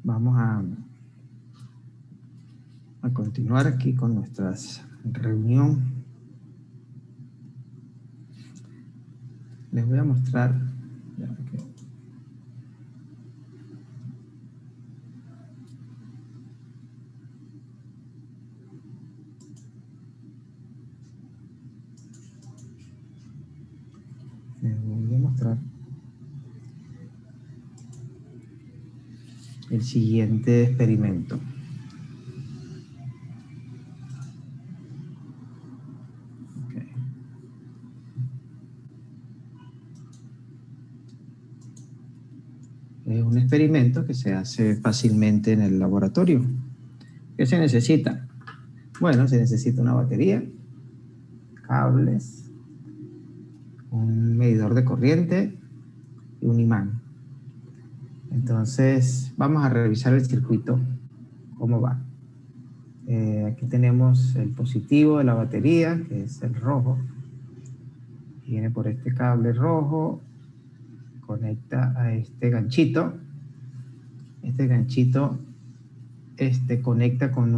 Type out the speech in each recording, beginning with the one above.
Vamos a continuar aquí con nuestra reunión. Les voy a mostrar. Les voy a mostrar el siguiente experimento. Es un experimento que se hace fácilmente en el laboratorio. ¿Qué se necesita? Bueno, se necesita una batería, cables, un medidor de corriente y un imán. Entonces, vamos a revisar el circuito, cómo va. Aquí tenemos el positivo de la batería, que es el rojo. Viene por este cable rojo, conecta a este ganchito. Este ganchito conecta con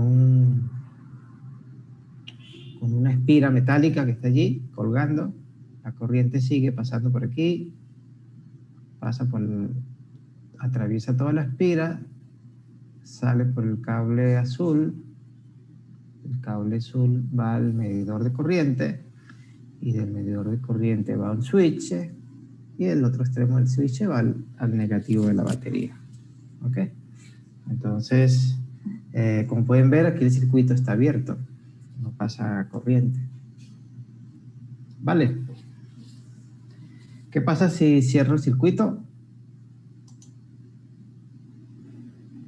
una espira metálica que está allí, colgando. La corriente sigue pasando por aquí, atraviesa toda la espira, sale por el cable azul. El cable azul va al medidor de corriente, y del medidor de corriente va a un switch, y el otro extremo del switch va al negativo de la batería. ¿Ok? Entonces, como pueden ver, aquí el circuito está abierto, no pasa corriente. ¿Vale? ¿Qué pasa si cierro el circuito?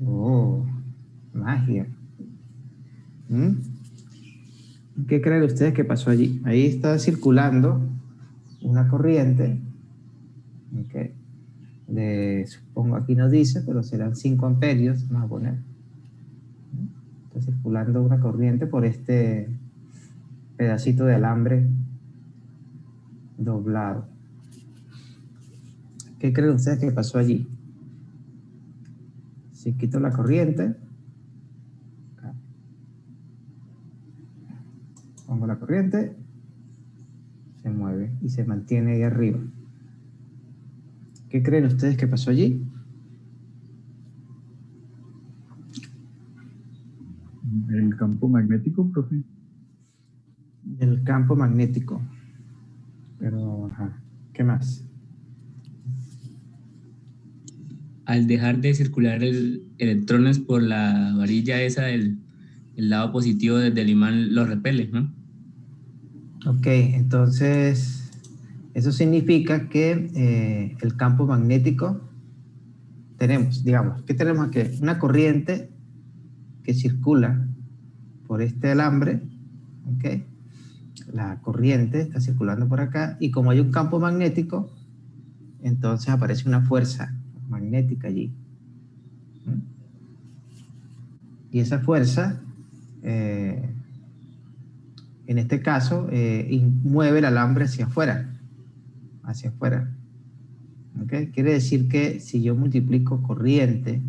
Oh, magia. ¿Qué creen ustedes que pasó allí? Ahí está circulando una corriente, okay, supongo aquí no dice, pero serán 5 amperios, vamos a poner. Está circulando una corriente por este pedacito de alambre doblado. ¿Qué creen ustedes que pasó allí? Si quito la corriente, pongo la corriente, se mueve y se mantiene ahí arriba. ¿Qué creen ustedes que pasó allí? El campo magnético, profe. El campo magnético. Pero, ajá, ¿qué más? Al dejar de circular electrones por la varilla esa el lado positivo del imán lo repele, ¿no? Ok, entonces eso significa que el campo magnético tenemos, digamos, ¿qué tenemos aquí? Una corriente que circula por este alambre, ¿ok? La corriente está circulando por acá, y como hay un campo magnético, entonces aparece una fuerza magnética allí. Y esa fuerza, en este caso, mueve el alambre hacia afuera. Hacia afuera. ¿Okay? Quiere decir que si yo multiplico corriente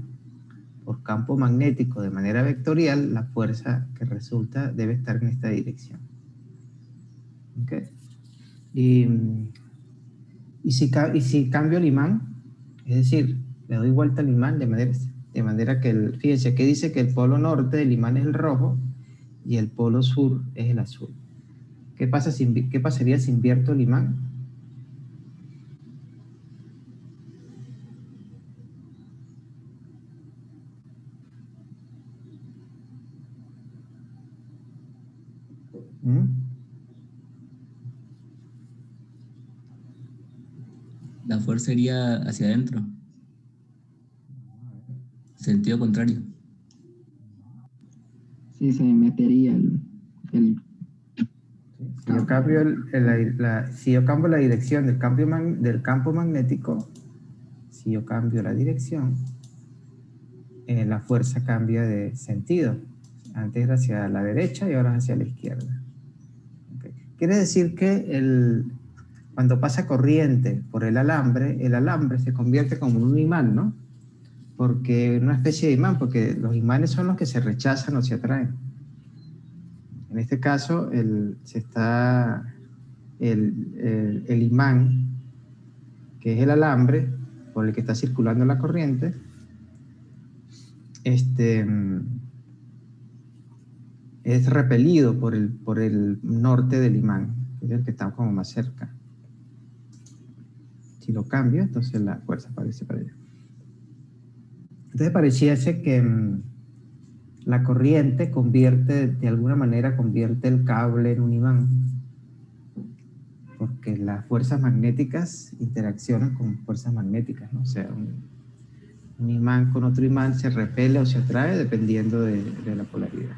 por campo magnético de manera vectorial, la fuerza que resulta debe estar en esta dirección. ¿Okay? Y si cambio el imán, es decir, le doy vuelta al imán de manera que, fíjense, aquí dice que el polo norte del imán es el rojo y el polo sur es el azul. ¿Qué pasaría si invierto el imán? La fuerza iría hacia adentro. Sentido contrario. Sí, se metería Si yo cambio la dirección del campo magnético, si yo cambio la dirección, la fuerza cambia de sentido. Antes era hacia la derecha y ahora es hacia la izquierda. Okay. Quiere decir que cuando pasa corriente por el alambre se convierte como en un imán, ¿no? porque una especie de imán, porque los imanes son los que se rechazan o se atraen. En este caso, el imán, que es el alambre por el que está circulando la corriente, es repelido por el norte del imán, que es el que está como más cerca. Si lo cambio, entonces la fuerza aparece para allá. Entonces pareciese que la corriente de alguna manera convierte el cable en un imán, porque las fuerzas magnéticas interaccionan con fuerzas magnéticas, ¿no? O sea, un imán con otro imán se repele o se atrae dependiendo de la polaridad.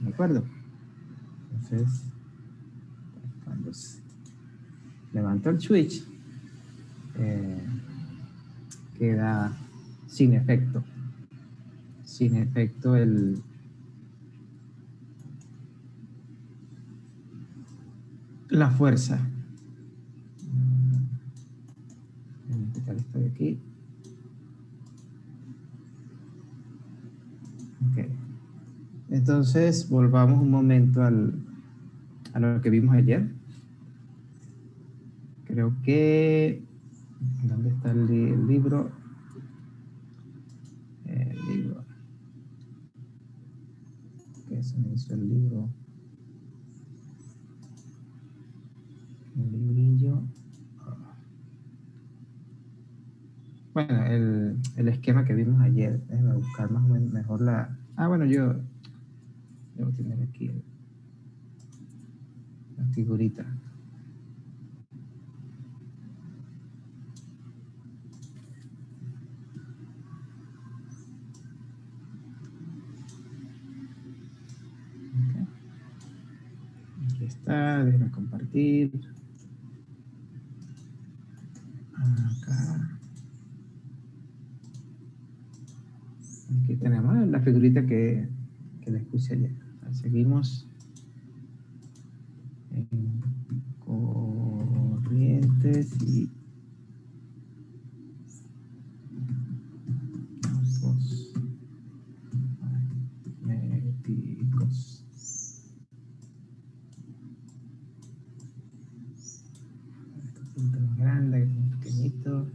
¿De acuerdo? Entonces, cuando levanto el switch, queda sin efecto. Sin efecto la fuerza. Voy a quitar esto de aquí. Ok. Entonces, volvamos un momento a lo que vimos ayer. Creo que... ¿Dónde está el libro? El libro. ¿Qué se me hizo el libro? El librillo. Bueno, el esquema que vimos ayer. Déjame buscar más o menos mejor la... bueno, yo debo tener aquí la figurita. Okay. Aquí está, déjame compartir. Acá. Aquí tenemos la figurita que les puse ayer. Seguimos en corrientes y campos magnéticos. Este punto más grande, este más pequeñito.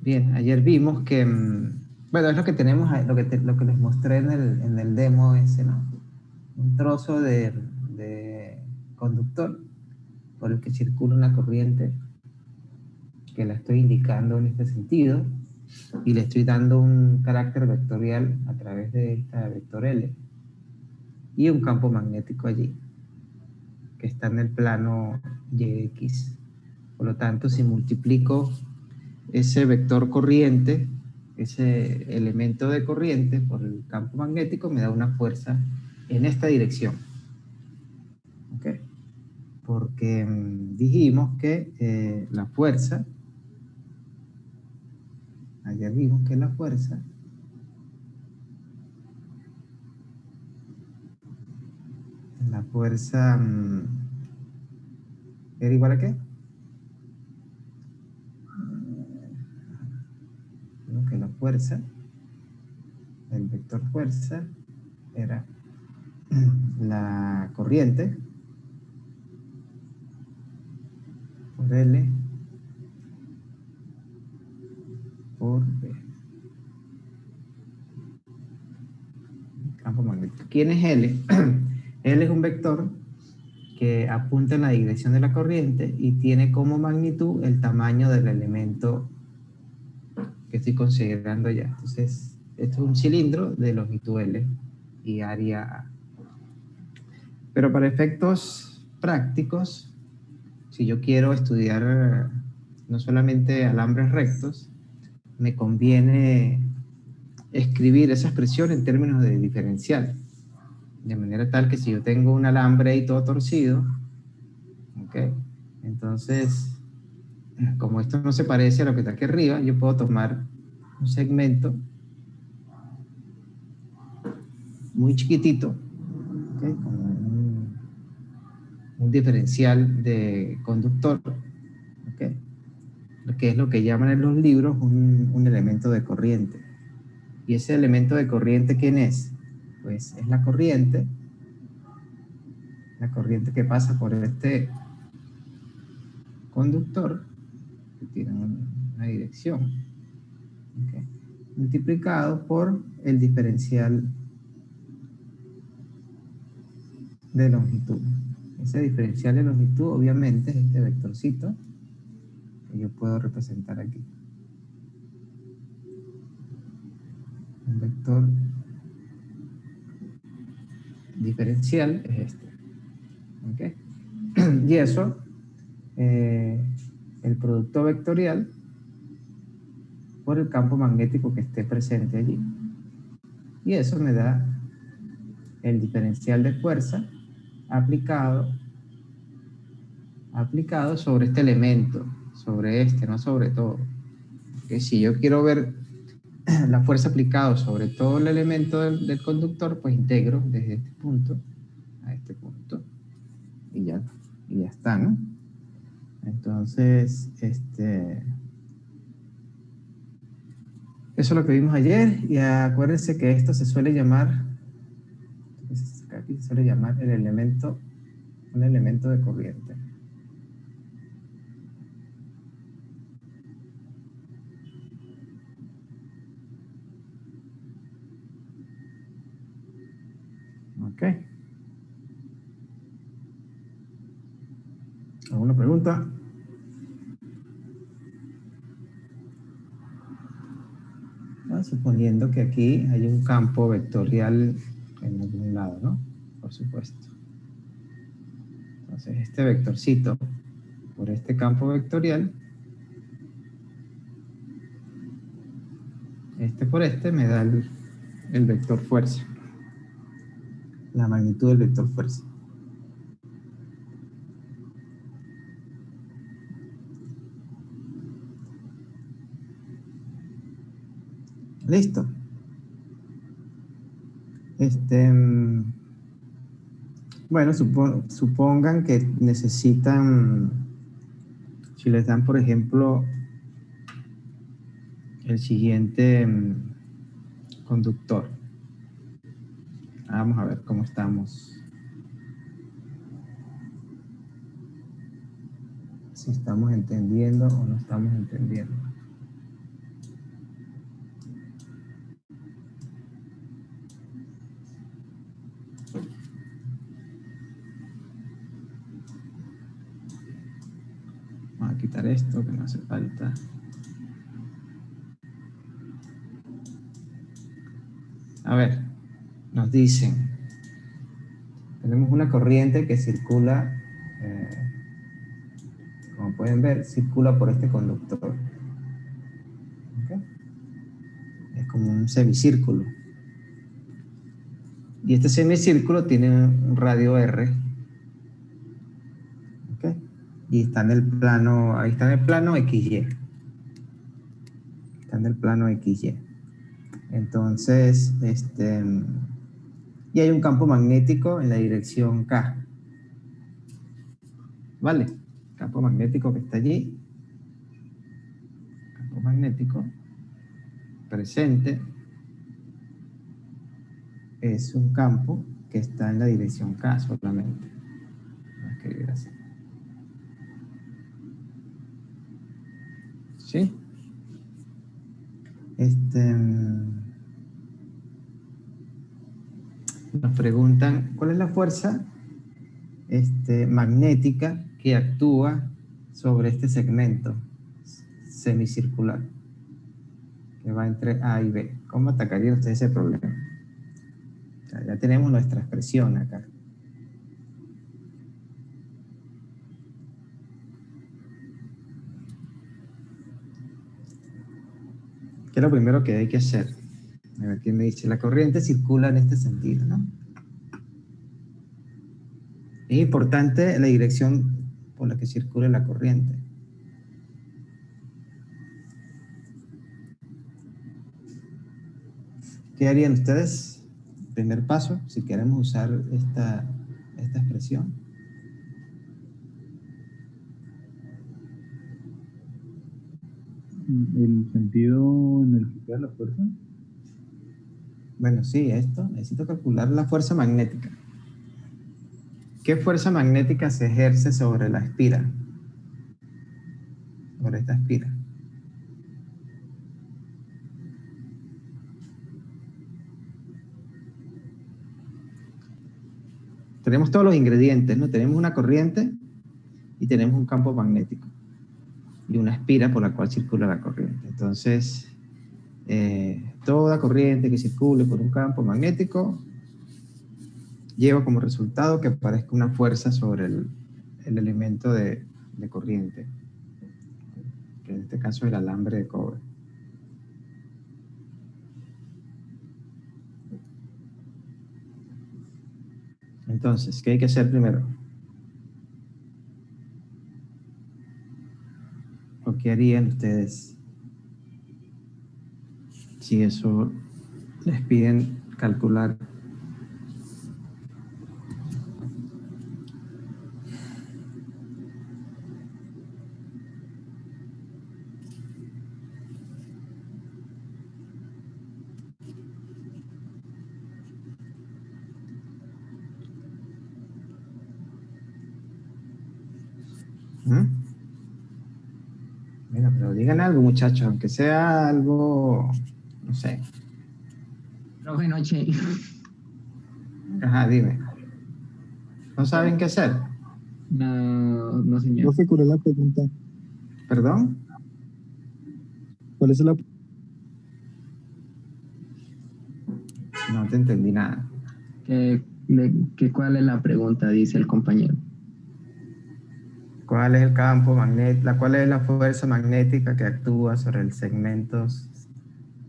Bien, ayer vimos que, bueno, es lo que tenemos, lo que les mostré en el demo ese, ¿no? Un trozo de conductor por el que circula una corriente que la estoy indicando en este sentido y le estoy dando un carácter vectorial a través de esta vector L y un campo magnético allí que está en el plano YX. Por lo tanto, si multiplico ese vector corriente, ese elemento de corriente por el campo magnético, me da una fuerza en esta dirección. ¿Ok? Porque dijimos que la fuerza, ayer vimos que la fuerza ¿era igual a qué? Vimos que la fuerza, el vector fuerza, era la corriente por L por B. Campo magnético. ¿Quién es L? L es un vector que apunta en la dirección de la corriente y tiene como magnitud el tamaño del elemento que estoy considerando ya. Entonces, esto es un cilindro de longitud L y área A. Pero para efectos prácticos, si yo quiero estudiar no solamente alambres rectos, me conviene escribir esa expresión en términos de diferencial. De manera tal que si yo tengo un alambre ahí todo torcido, ¿ok? Entonces, como esto no se parece a lo que está aquí arriba, yo puedo tomar un segmento muy chiquitito, ¿okay? Como un diferencial de conductor, ¿ok? Lo que es lo que llaman en los libros un elemento de corriente. ¿Y ese elemento de corriente quién es? Pues es la corriente que pasa por este conductor, que tiene una dirección, ¿okay? Multiplicado por el diferencial de longitud. Ese diferencial de longitud obviamente es este vectorcito que yo puedo representar aquí. Un vector diferencial es este, ¿okay? Y eso, el producto vectorial por el campo magnético que esté presente allí. Y eso me da el diferencial de fuerza aplicado sobre este elemento, sobre este, no sobre todo. Que si yo quiero ver la fuerza aplicada sobre todo el elemento del conductor, pues integro desde este punto a este punto y ya está, ¿no? Entonces, eso es lo que vimos ayer, y acuérdense que esto se suele llamar, aquí se suele llamar un elemento de corriente. Ok. ¿Alguna pregunta? Suponiendo que aquí hay un campo vectorial en algún lado, ¿no? Por supuesto. Entonces, este vectorcito por este campo vectorial, por este me da el vector fuerza, la magnitud del vector fuerza. Listo. Bueno, supongan que necesitan, si les dan, por ejemplo, el siguiente conductor. Vamos a ver cómo estamos. Si estamos entendiendo o no estamos entendiendo. Vamos a quitar esto que no hace falta. A ver, nos dicen, tenemos una corriente que circula, como pueden ver, circula por este conductor. ¿Okay? Es como un semicírculo. Y este semicírculo tiene un radio R. ¿Okay? Y está en el plano, ahí está en el plano XY. Está en el plano XY. Entonces, y hay un campo magnético en la dirección K. ¿Vale? Campo magnético que está allí. Campo magnético presente es un campo que está en la dirección K solamente. Voy a escribir así. ¿Sí? Nos preguntan, ¿cuál es la fuerza magnética que actúa sobre este segmento semicircular que va entre A y B? ¿Cómo atacaría usted ese problema? O sea, ya tenemos nuestra expresión acá. ¿Qué es lo primero que hay que hacer? A ver, ¿quién me dice? La corriente circula en este sentido, ¿no? Es importante la dirección por la que circula la corriente. ¿Qué harían ustedes? Primer paso, si queremos usar esta expresión. el sentido en el que queda la fuerza. Bueno, sí, esto. Necesito calcular la fuerza magnética. ¿Qué fuerza magnética se ejerce sobre la espira? Sobre esta espira. Tenemos todos los ingredientes, ¿no? Tenemos una corriente y tenemos un campo magnético y una espira por la cual circula la corriente. Entonces, toda corriente que circule por un campo magnético lleva como resultado que aparezca una fuerza sobre el elemento de corriente, que en este caso es el alambre de cobre. Entonces, ¿qué hay que hacer primero? ¿O qué harían ustedes si eso les piden calcular? ¿Mm? Mira, pero digan algo, muchachos, aunque sea algo, no sé. Profe, noche. Ajá, dime. ¿No saben qué hacer? No, no, señor. Profe, ¿cuál es la pregunta? ¿Perdón? ¿Cuál es la No te entendí nada. ¿Cuál es la pregunta? Dice el compañero. ¿Cuál es el campo magnético? ¿Cuál es la fuerza magnética que actúa sobre el segmento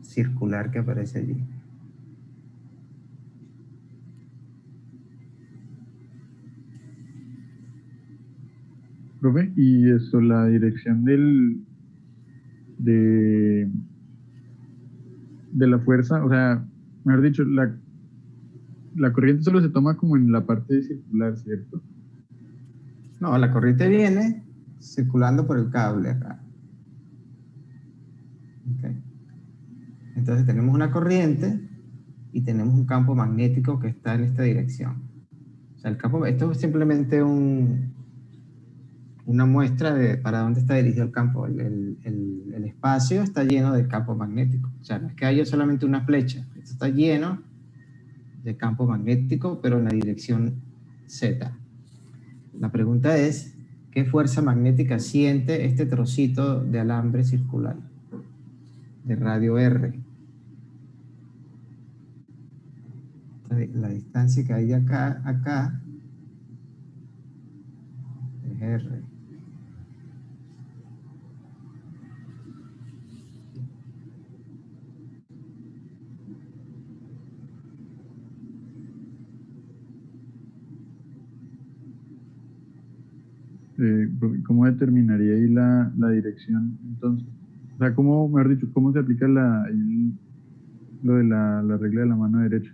circular que aparece allí? Profe, y esto, la dirección de la fuerza, o sea, mejor dicho, la corriente solo se toma como en la parte circular, ¿cierto? No, la corriente viene circulando por el cable acá. Okay. Entonces tenemos una corriente y tenemos un campo magnético que está en esta dirección. O sea, esto es simplemente una muestra de para dónde está dirigido el campo. El espacio está lleno de campo magnético. O sea, no es que haya solamente una flecha. Esto está lleno de campo magnético, pero en la dirección Z. La pregunta es, ¿qué fuerza magnética siente este trocito de alambre circular de radio R? La distancia que hay de acá a acá es R. Profe, ¿cómo determinaría ahí la dirección entonces? O sea, ¿cómo, mejor dicho, cómo se aplica lo de la regla de la mano derecha?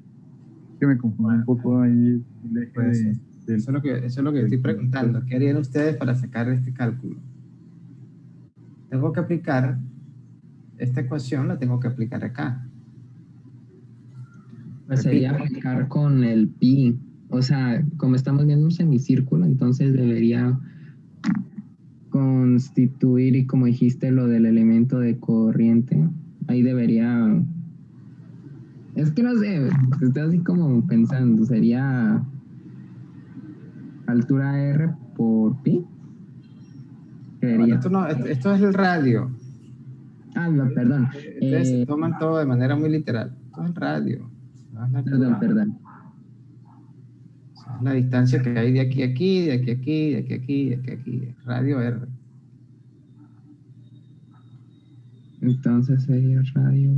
Que me confunde un poco ahí el eje Pues del... eso es lo que estoy preguntando. ¿Qué harían ustedes para sacar este cálculo? Tengo que aplicar esta ecuación, la tengo que aplicar acá. Pues sería Repito. aplicar con el pi. O sea, como estamos viendo un semicírculo, entonces debería constituir, y como dijiste, lo del elemento de corriente. Ahí debería... Es que no sé, estoy así como pensando, sería altura R por pi. Bueno, Creería. esto es el radio. Ah, no, perdón. Ustedes toman todo de manera muy literal. Esto es el radio. No es la altura. Perdón. Es la distancia que hay de aquí a aquí, de aquí a aquí, de aquí a aquí, de aquí a aquí. Radio R. Entonces sería radio.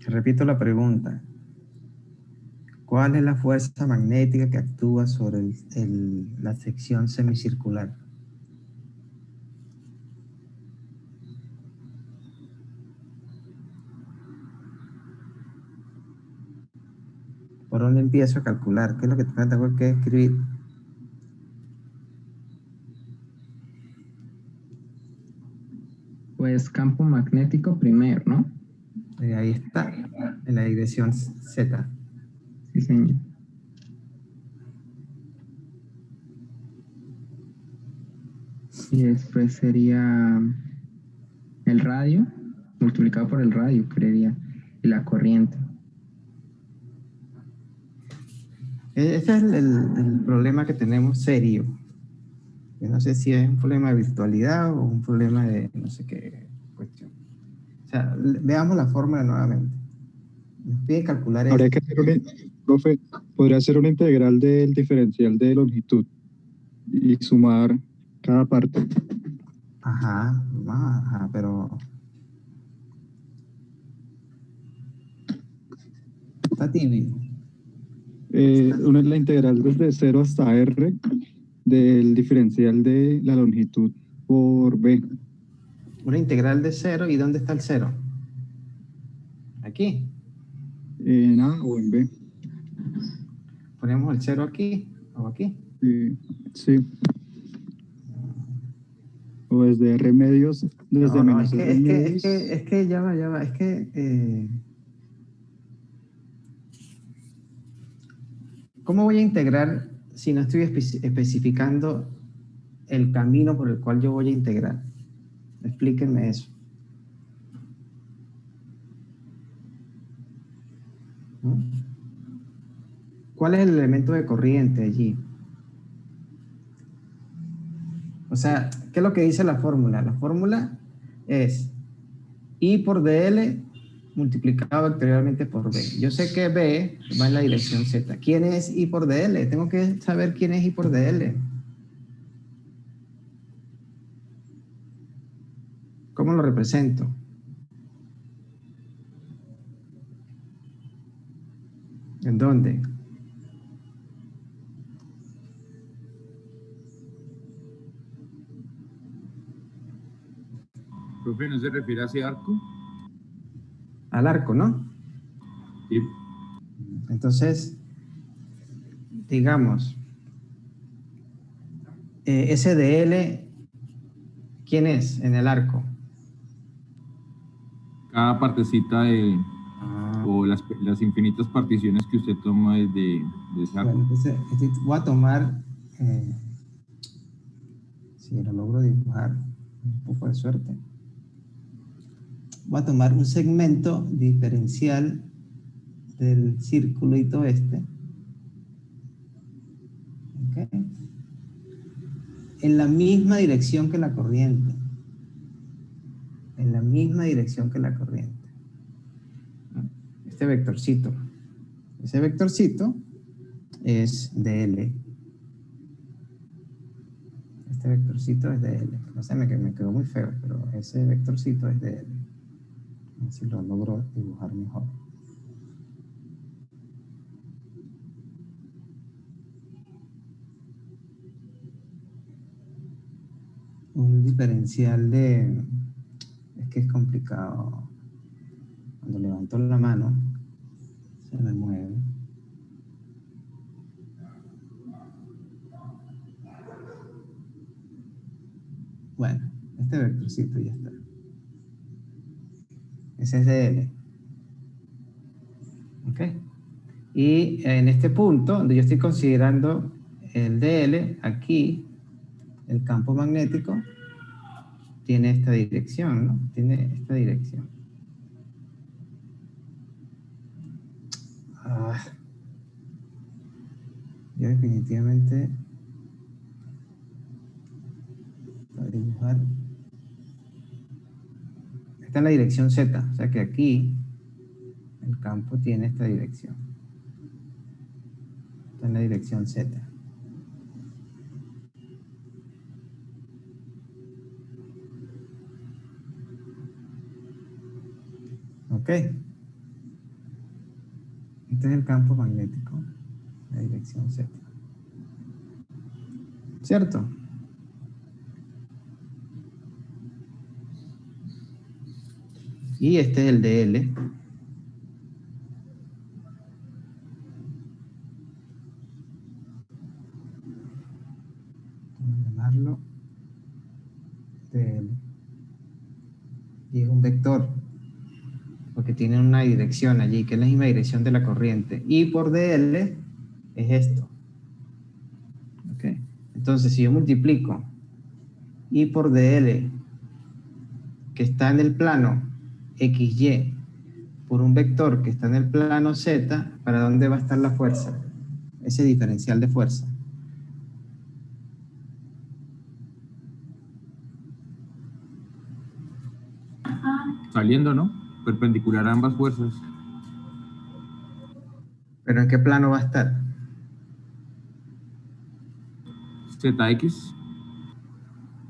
Repito la pregunta. ¿Cuál es la fuerza magnética que actúa sobre la sección semicircular? ¿Por dónde empiezo a calcular? ¿Qué es lo que tengo que escribir? Pues campo magnético primero, ¿no? Ahí está, en la dirección Z. Sí, señor. Y después sería el radio, multiplicado por el radio, creería, y la corriente. Ese es el problema que tenemos serio. Yo no sé si es un problema de virtualidad o un problema de no sé qué cuestión. O sea, veamos la fórmula nuevamente. Nos pide calcular Habría esto. que hacer profe, podría hacer una integral del diferencial de longitud y sumar cada parte. Ajá, ajá, pero está tibio. Una es la integral desde 0 hasta r del diferencial de la longitud por b. Una integral de 0, ¿y dónde está el 0? Aquí. En a o en b. Ponemos el 0 aquí o aquí. Sí. O desde r medios, desde No, menos r medios. es que ya va. Es que, ¿cómo voy a integrar si no estoy especificando el camino por el cual yo voy a integrar? Explíquenme eso. ¿No? ¿Cuál es el elemento de corriente allí? O sea, ¿qué es lo que dice la fórmula? La fórmula es I por dl multiplicado vectorialmente por B. Yo sé que B va en la dirección Z. ¿Quién es I por dl? Tengo que saber quién es I por dl. ¿Cómo lo represento? ¿En dónde? Profe, ¿no se refiere a ese arco? Al arco, ¿no? Sí. Entonces, digamos, ese dl, ¿quién es en el arco? Cada partecita de, o las infinitas particiones que usted toma de ese arco. Bueno, entonces voy a tomar, si lo logro dibujar, un poco de suerte. Voy a tomar un segmento diferencial del circulito este. ¿Okay? En la misma dirección que la corriente. En la misma dirección que la corriente. Este vectorcito. Ese vectorcito es dl. Este vectorcito es dl. No sé, me quedó muy feo, pero ese vectorcito es dl. A ver si lo logro dibujar mejor. Un diferencial de... Es que es complicado. Cuando levanto la mano, se me mueve. Bueno, este vectorcito ya está. Ese es dl. ¿Ok? Y en este punto, donde yo estoy considerando el dl, aquí, el campo magnético, tiene esta dirección, ¿no? Tiene esta dirección. Yo definitivamente voy a dibujar. Está en la dirección Z, o sea que aquí el campo tiene esta dirección. Está en la dirección Z. Ok. Este es el campo magnético, la dirección Z. ¿Cierto? Y este es el dl. y es un vector, porque tiene una dirección allí, que es la misma dirección de la corriente. I por dl es esto. ¿Okay? Entonces, si yo multiplico I por dl, que está en el plano XY, por un vector que está en el plano Z, ¿para dónde va a estar la fuerza? Ese diferencial de fuerza. Saliendo, ¿no? Perpendicular a ambas fuerzas. ¿Pero en qué plano va a estar? ZX,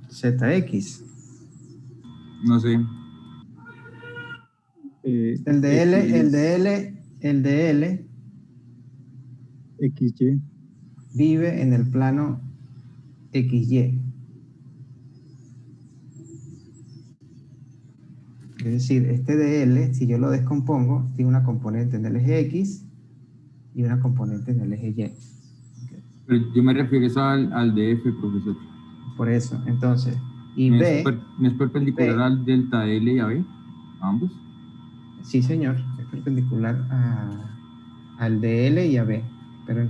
ZX. no sé. El de L XY. vive en el plano XY. Es decir, este de L, si yo lo descompongo, tiene una componente en el eje X y una componente en el eje Y. Pero yo me refiero al DF, profesor. Por eso, entonces, y ¿No B, es perpendicular B. al delta L y a B? ¿A ambos? Sí, señor, es perpendicular al de L y a B. Pero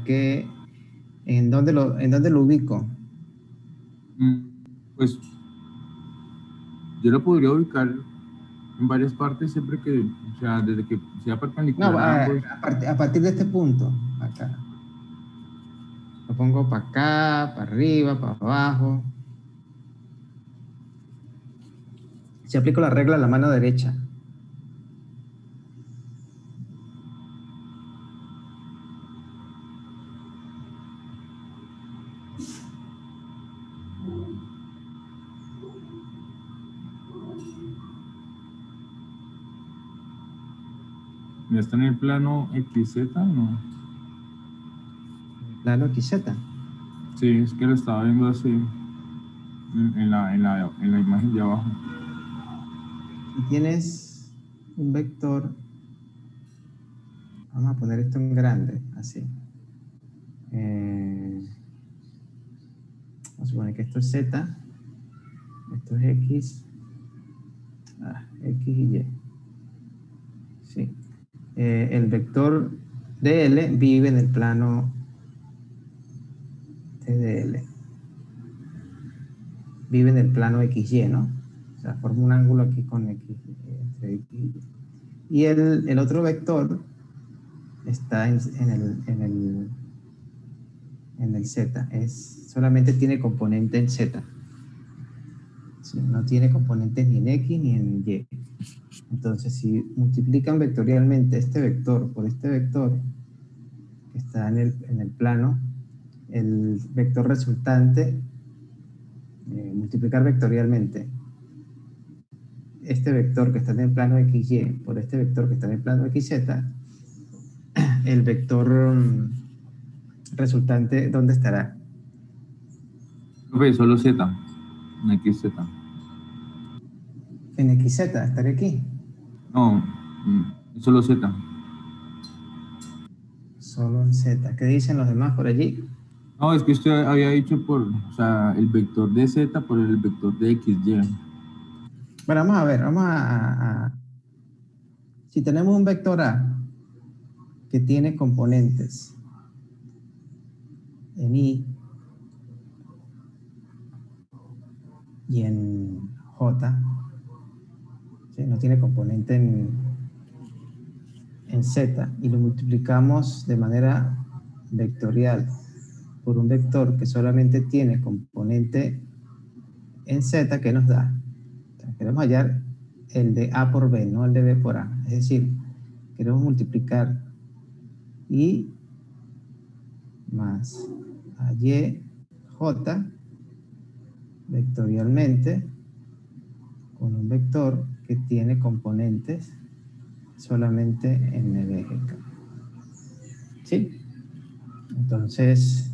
¿en dónde lo ubico? Pues yo lo podría ubicar en varias partes siempre que, o sea, desde que sea perpendicular No, a ambos. a partir de este punto, acá. Lo pongo para acá, para arriba, para abajo. Si aplico la regla a la mano derecha. ¿Ya está en el plano XZ? No. Plano XZ. Sí, es que lo estaba viendo así en la imagen de abajo. Y tienes un vector. Vamos a poner esto en grande, así. Vamos a suponer que esto es Z. Esto es X. X y Y. Sí. El vector DL vive en el plano TDL. Vive en el plano XY, ¿no? O sea, forma un ángulo aquí con X, entre X y Y. Y el otro vector está en el Z. Solamente tiene componente en Z. ¿Sí? No tiene componentes ni en X ni en Y. Entonces, si multiplican vectorialmente este vector por este vector que está en el plano, el vector resultante, multiplicar vectorialmente este vector que está en el plano XY por este vector que está en el plano XZ, el vector resultante, ¿dónde estará? Profe, solo Z, en XZ. En XZ, estaré aquí. No, solo Z. Solo en Z. ¿Qué dicen los demás por allí? No, es que usted había dicho o sea, el vector de Z por el vector de XY. Bueno, vamos a ver, si tenemos un vector A que tiene componentes en I y en J, ¿sí? No tiene componente en Z, y lo multiplicamos de manera vectorial por un vector que solamente tiene componente en Z, ¿qué nos da? O sea, queremos hallar el de A por B, no el de B por A. Es decir, queremos multiplicar I más AY J vectorialmente con un vector que tiene componentes solamente en el eje K. ¿Sí? Entonces,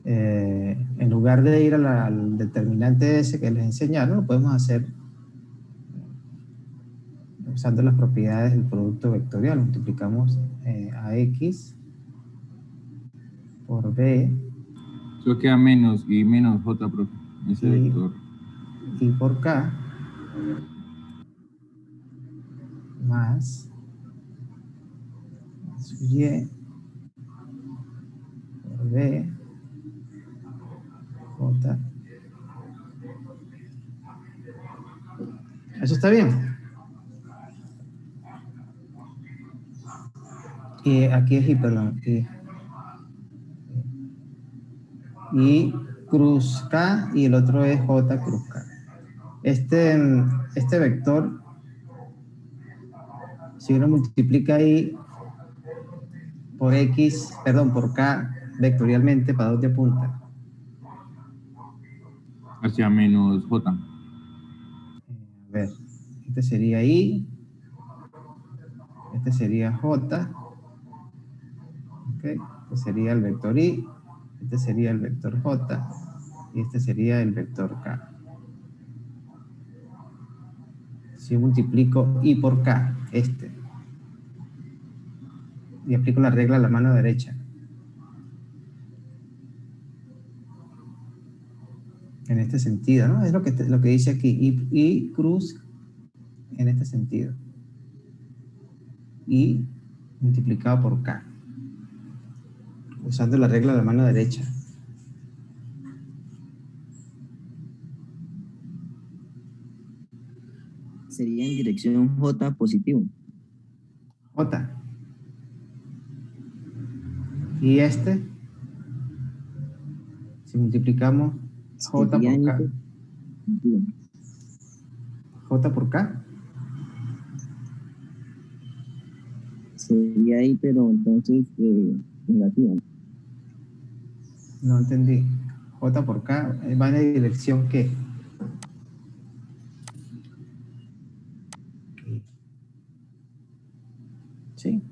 en lugar de ir al determinante S que les enseñaron, lo podemos hacer usando las propiedades del producto vectorial. Multiplicamos a X por B. Eso queda menos J, profe, ese vector. Y por K. más su y por b j. Eso está bien. Y aquí es y, perdón, y cruz k y el otro es j cruz k. Este vector, si uno multiplica ahí por x, perdón, por k vectorialmente, ¿para dónde apunta? Hacia menos J. A ver, este sería i, este sería j, ¿ok? Este sería el vector i, este sería el vector j, y este sería el vector k. Si yo multiplico i por k, y aplico la regla a la mano derecha, en este sentido, ¿no? Es lo que dice aquí, i cruz en este sentido, i multiplicado por k, usando la regla de la mano derecha. Sería en dirección J positivo. J. Y si multiplicamos J Sería por K. positivo. J por K. Sería ahí, pero entonces negativo. No entendí. J por K va en la dirección ¿qué? ¿Sí?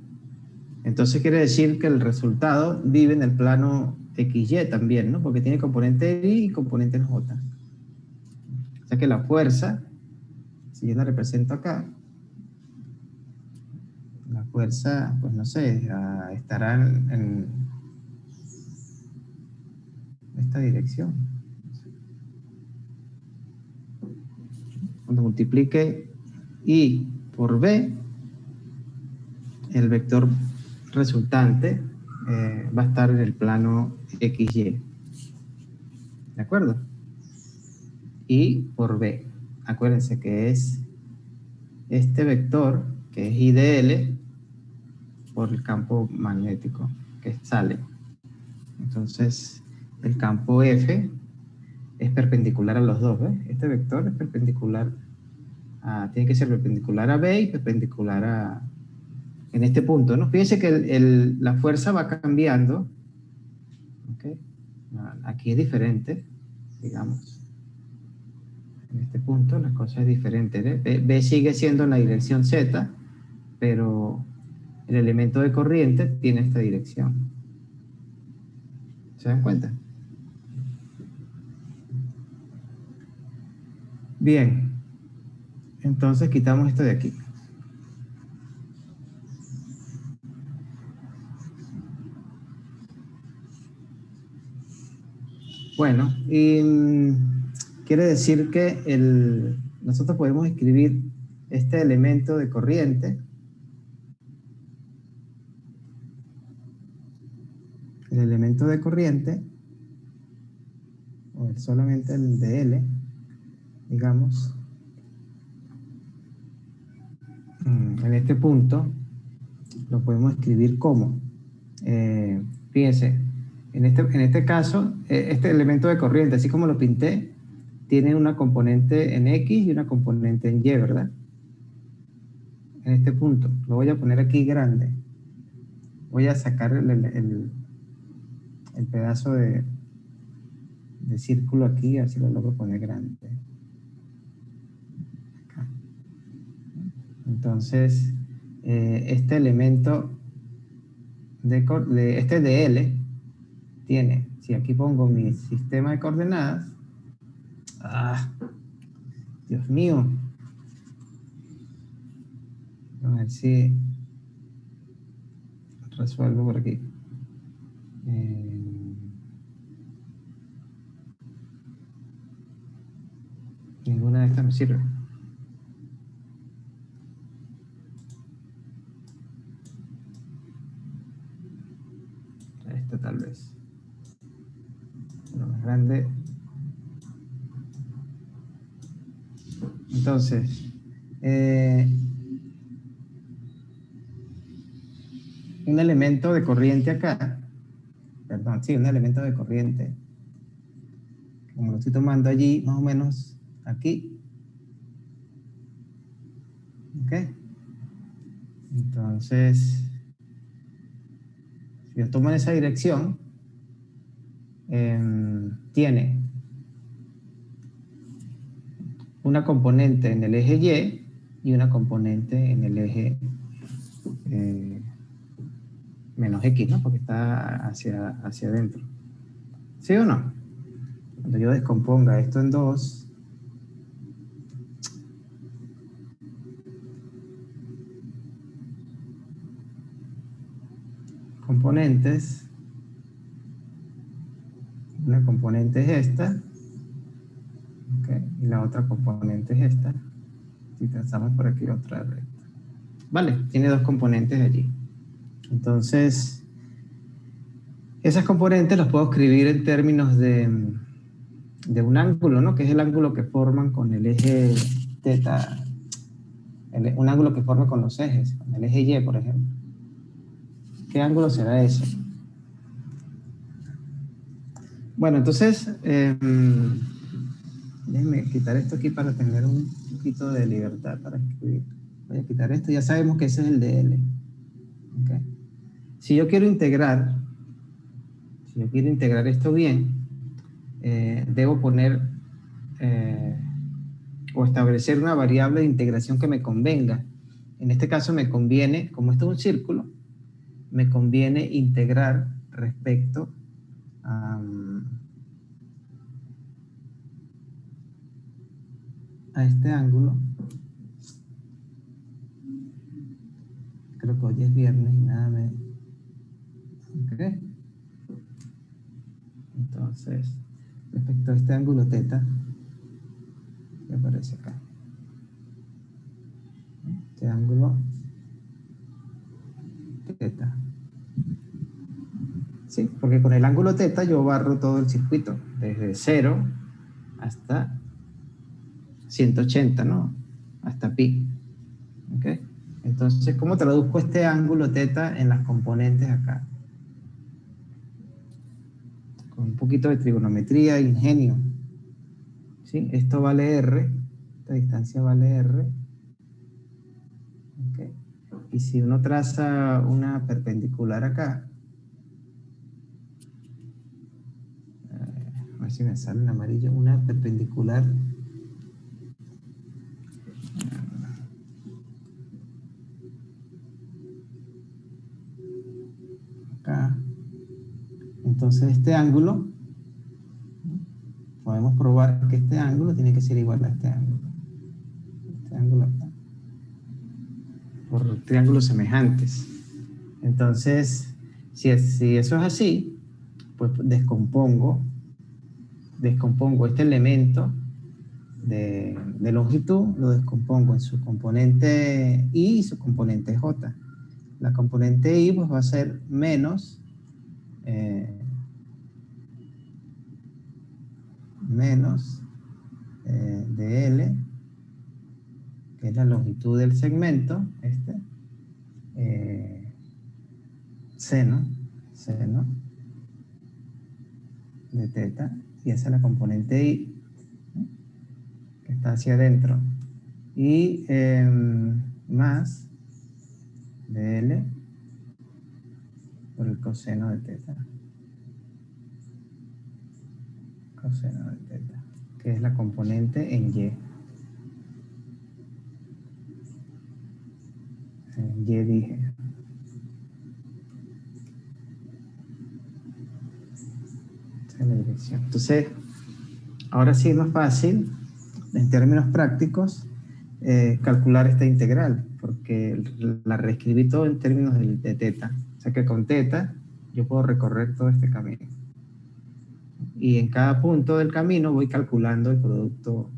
Entonces quiere decir que el resultado vive en el plano XY también, ¿no? Porque tiene componente Y y componente en J. O sea que la fuerza, si yo la represento acá, la fuerza, pues no sé, estará en esta dirección. Cuando multiplique I por B, el vector resultante va a estar en el plano XY. ¿De acuerdo? I por B. Acuérdense que es este vector, que es I de L, por el campo magnético que sale. Entonces, el campo F es perpendicular a los dos, ¿ves? Este vector es perpendicular tiene que ser perpendicular a B y perpendicular en este punto, ¿no? Fíjense que la fuerza va cambiando, ¿ok? Aquí es diferente, digamos. En este punto la cosa es diferente, ¿eh? B sigue siendo en la dirección Z, pero el elemento de corriente tiene esta dirección. ¿Se dan cuenta? Bien. Entonces quitamos esto de aquí. Bueno, y quiere decir que nosotros podemos escribir este elemento de corriente, el elemento de corriente, o solamente el de L, digamos, en este punto, lo podemos escribir como, fíjense, en este caso, este elemento de corriente, así como lo pinté, tiene una componente en X y una componente en Y, ¿verdad? En este punto, lo voy a poner aquí grande. Voy a sacar el pedazo de círculo aquí, a ver si lo logro poner grande. Acá. Entonces, este elemento este de L tiene, si aquí pongo mi sistema de coordenadas, Dios mío, a ver si resuelvo por aquí. Ninguna de estas me sirve. tal vez. Lo más grande. Entonces, un elemento de corriente acá, perdón, sí, un elemento de corriente, como lo estoy tomando allí, más o menos aquí. ¿Ok? Entonces, si yo tomo en esa dirección, tiene una componente en el eje Y y una componente en el eje menos X, ¿no? Porque está hacia adentro. ¿Sí o no? Cuando yo descomponga esto en dos, componentes, una componente es esta, ¿okay? Y la otra componente es esta. Si trazamos por aquí otra recta. Vale, tiene dos componentes allí. Entonces, esas componentes las puedo escribir en términos de un ángulo, ¿no? Que es el ángulo que forman con el eje teta, un ángulo que forma con los ejes, con el eje Y, por ejemplo. ¿Qué ángulo será ese? Bueno, entonces, déjenme quitar esto aquí para tener un poquito de libertad para escribir. Voy a quitar esto, ya sabemos que ese es el de L. ¿Okay? Si yo quiero integrar esto bien, debo poner o establecer una variable de integración que me convenga. En este caso me conviene, como esto es un círculo, me conviene integrar respecto a este ángulo. Creo que hoy es viernes y nada me... ¿Okay? Entonces, respecto a este ángulo teta, que aparece acá. Este ángulo teta. Sí, porque con el ángulo teta yo barro todo el circuito, desde 0 hasta 180, ¿no? Hasta pi. ¿Ok? Entonces, ¿cómo traduzco este ángulo teta en las componentes acá? Con un poquito de trigonometría, ingenio. ¿Sí? Esto vale R, esta distancia vale R. ¿Ok? Y si uno traza una perpendicular acá, a ver si me sale en amarillo, una perpendicular acá. Entonces este ángulo, podemos probar que este ángulo tiene que ser igual a este ángulo. Este ángulo acá. Por triángulos semejantes. Entonces, si eso es así, pues descompongo este elemento de longitud, lo descompongo en su componente Y y su componente J. La componente Y pues va a ser menos de L, que es la longitud del segmento, seno de teta, y esa es la componente Y, ¿no? Que está hacia adentro, y más de L por el coseno de teta, que es la componente en Y. En Y dije. Esa es la dirección. Entonces, ahora sí es más fácil, en términos prácticos, calcular esta integral, porque la reescribí todo en términos de teta. O sea que con teta yo puedo recorrer todo este camino. Y en cada punto del camino voy calculando el producto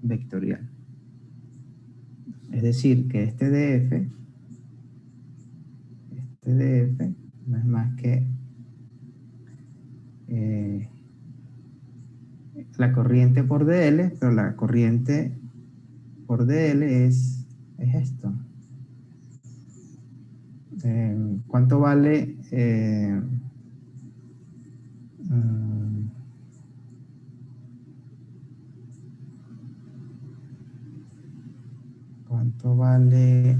vectorial. Es decir, que este DF no es más que la corriente por dl, pero la corriente por dl es esto. ¿Cuánto vale? ¿Cuánto vale?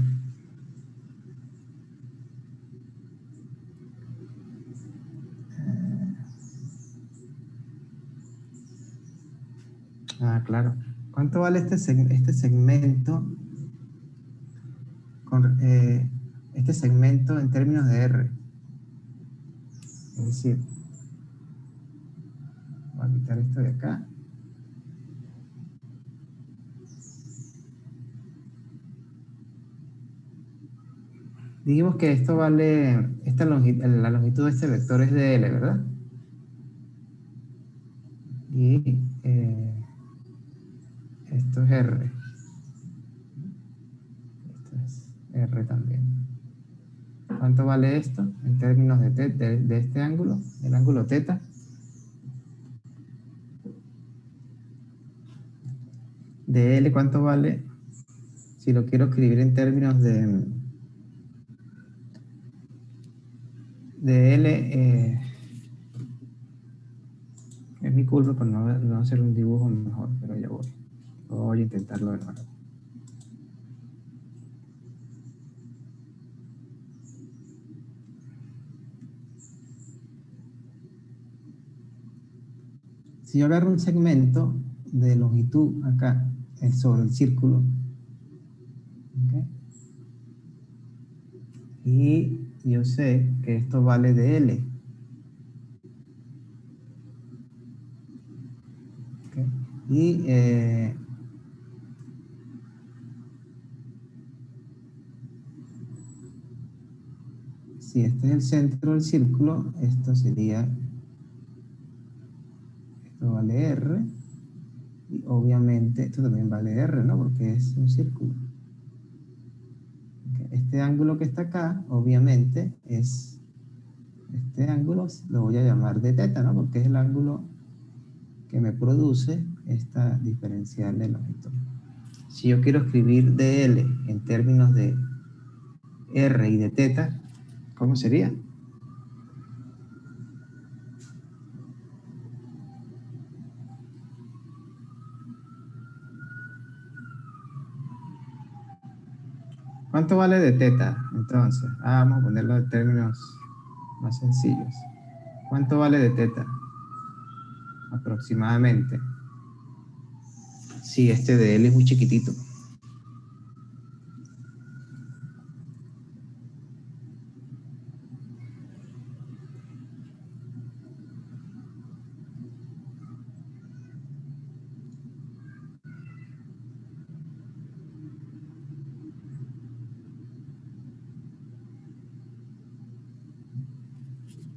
Claro. ¿Cuánto vale este segmento? Este segmento en términos de R. Es decir, voy a quitar esto de acá. Dijimos que esto vale, la longitud de este vector es de L, ¿verdad? Y esto es R. Esto es R también. ¿Cuánto vale esto en términos de este ángulo? El ángulo θ. De L, ¿cuánto vale? Si lo quiero escribir en términos de L, es mi culpa por no hacer un dibujo mejor, pero ya voy a intentarlo de nuevo. Si yo agarro un segmento de longitud acá, sobre el círculo, ¿okay? Y yo sé que esto vale de L. ¿Okay? Y si este es el centro del círculo, esto vale R. Y obviamente esto también vale R, ¿no? Porque es un círculo. ¿Okay? Este ángulo que está acá, obviamente, es este ángulo, lo voy a llamar de θ, ¿no? Porque es el ángulo que me produce esta diferencial de longitud. Si yo quiero escribir dl en términos de R y de θ, ¿cómo sería? ¿Cuánto vale de θ? Entonces, vamos a ponerlo en términos más sencillos. ¿Cuánto vale de θ? Aproximadamente. Si este de L es muy chiquitito.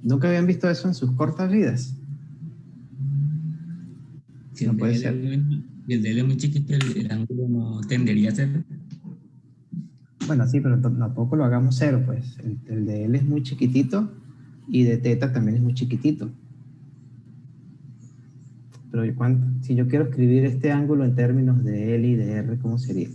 ¿Nunca habían visto eso en sus cortas vidas? Si No puede ser. Y el de L es muy chiquito, el ángulo no tendería a ser. Bueno, sí, pero tampoco lo hagamos cero, pues. El de L es muy chiquitito y de θ también es muy chiquitito. Pero si yo quiero escribir este ángulo en términos de L y de R, ¿cómo sería?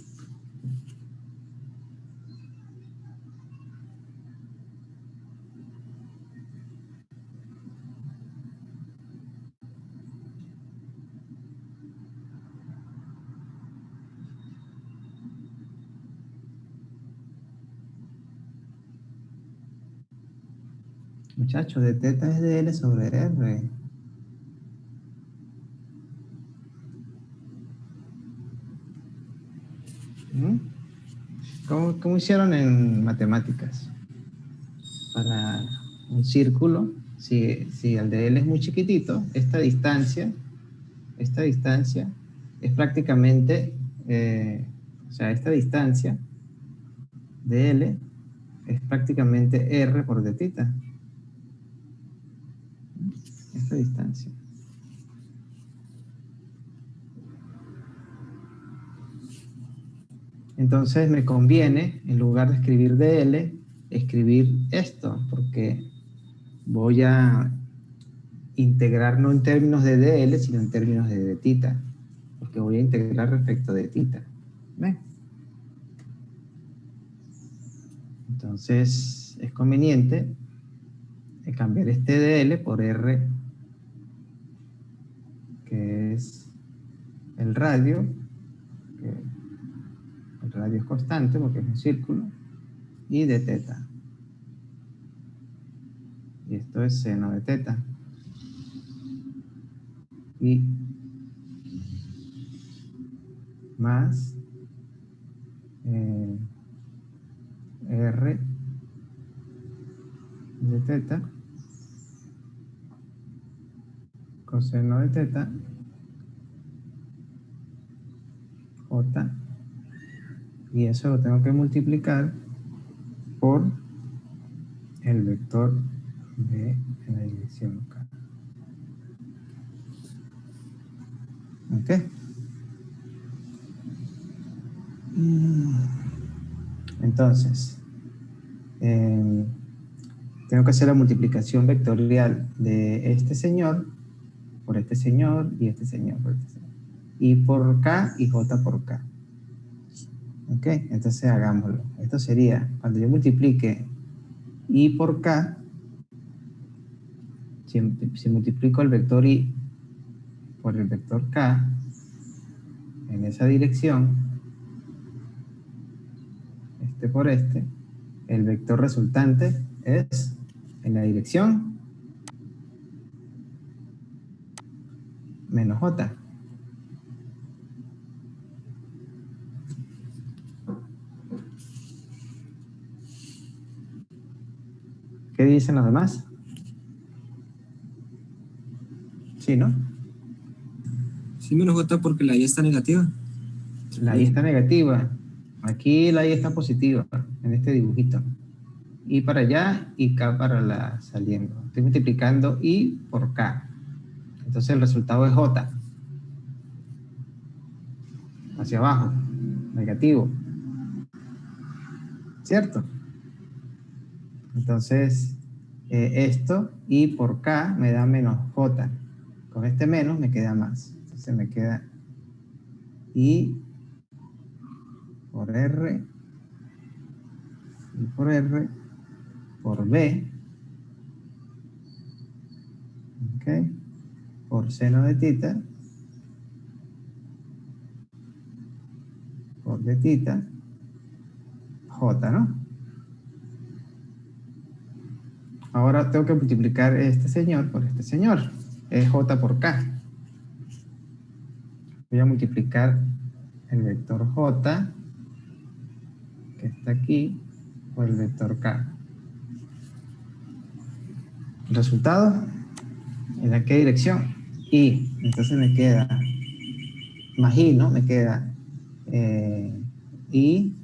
Muchachos, de θ es de L sobre R. ¿Cómo hicieron en matemáticas? Para un círculo, si el de L es muy chiquitito, esta distancia es prácticamente, o sea, esta distancia de L es prácticamente R por d θ. Esta distancia. Entonces me conviene, en lugar de escribir dl, escribir esto, porque voy a integrar no en términos de dl, sino en términos de tita, porque voy a integrar respecto de tita. ¿Ven? Entonces es conveniente cambiar este dl por r, que es el radio, que el radio es constante porque es un círculo, y de teta. Y esto es seno de teta. Y más r de teta coseno de teta j, y eso lo tengo que multiplicar por el vector b en la dirección k. ¿Ok? Entonces, tengo que hacer la multiplicación vectorial de este señor por este señor y este señor por este señor. Y por k y j por k. ¿Ok? Entonces hagámoslo. Esto sería, cuando yo multiplique i por k, si multiplico el vector i por el vector k en esa dirección, este por este, el vector resultante es en la dirección menos j. ¿Qué dicen los demás? Sí, ¿no? Sí, menos j porque la i está negativa. La i está negativa. Aquí la i está positiva, en este dibujito. I para allá y k para la saliendo. Estoy multiplicando i por k. Entonces el resultado es j. Hacia abajo. Negativo. ¿Cierto? Entonces, esto, i por k, me da menos j. Con este menos me queda más. Entonces me queda i por r, i por r, por b, ¿ok? Por seno de tita, por de tita, j, ¿no? Ahora tengo que multiplicar este señor por este señor. Es j por k. Voy a multiplicar el vector j, que está aquí, por el vector k. El resultado, ¿en qué dirección? Y entonces me queda, imagino, me queda i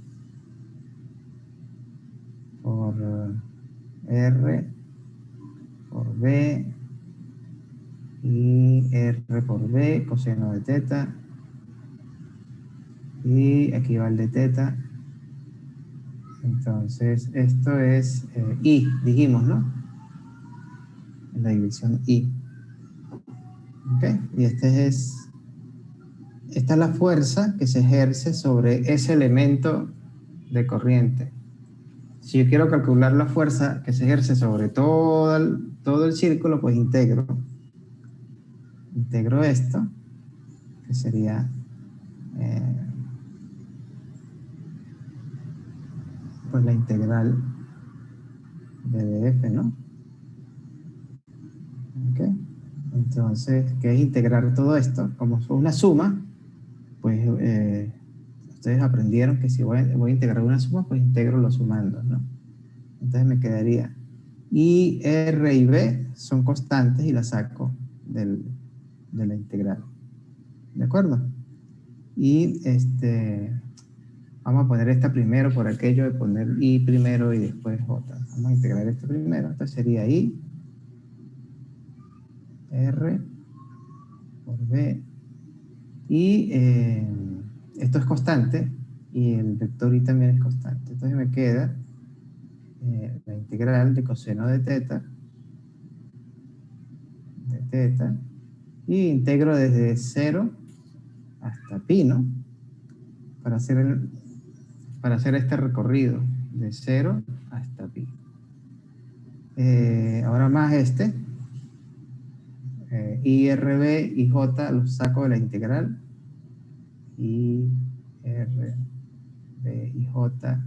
por r por b y r por b, coseno de teta, y aquí va el de teta. Entonces esto es i, dijimos, ¿no? En la división i. ¿Ok? Y esta es la fuerza que se ejerce sobre ese elemento de corriente. Si yo quiero calcular la fuerza que se ejerce sobre todo el círculo, pues integro esto, que sería pues la integral de df, ¿no? ¿Ok? Entonces, ¿qué es integrar todo esto? Como es una suma, pues ustedes aprendieron que si voy a integrar una suma, pues integro los sumandos, ¿no? Entonces me quedaría I, R y B son constantes y las saco de la integral. ¿De acuerdo? Y vamos a poner esta primero por aquello de poner I primero y después J. Vamos a integrar esto primero. Entonces sería I, R por B. Y esto es constante y el vector I también es constante. Entonces me queda la integral de coseno de teta teta, y integro desde 0 hasta pi, ¿no? Para hacer este recorrido de 0 hasta pi. Ahora más I, R, B y J los saco de la integral. I, R, B y J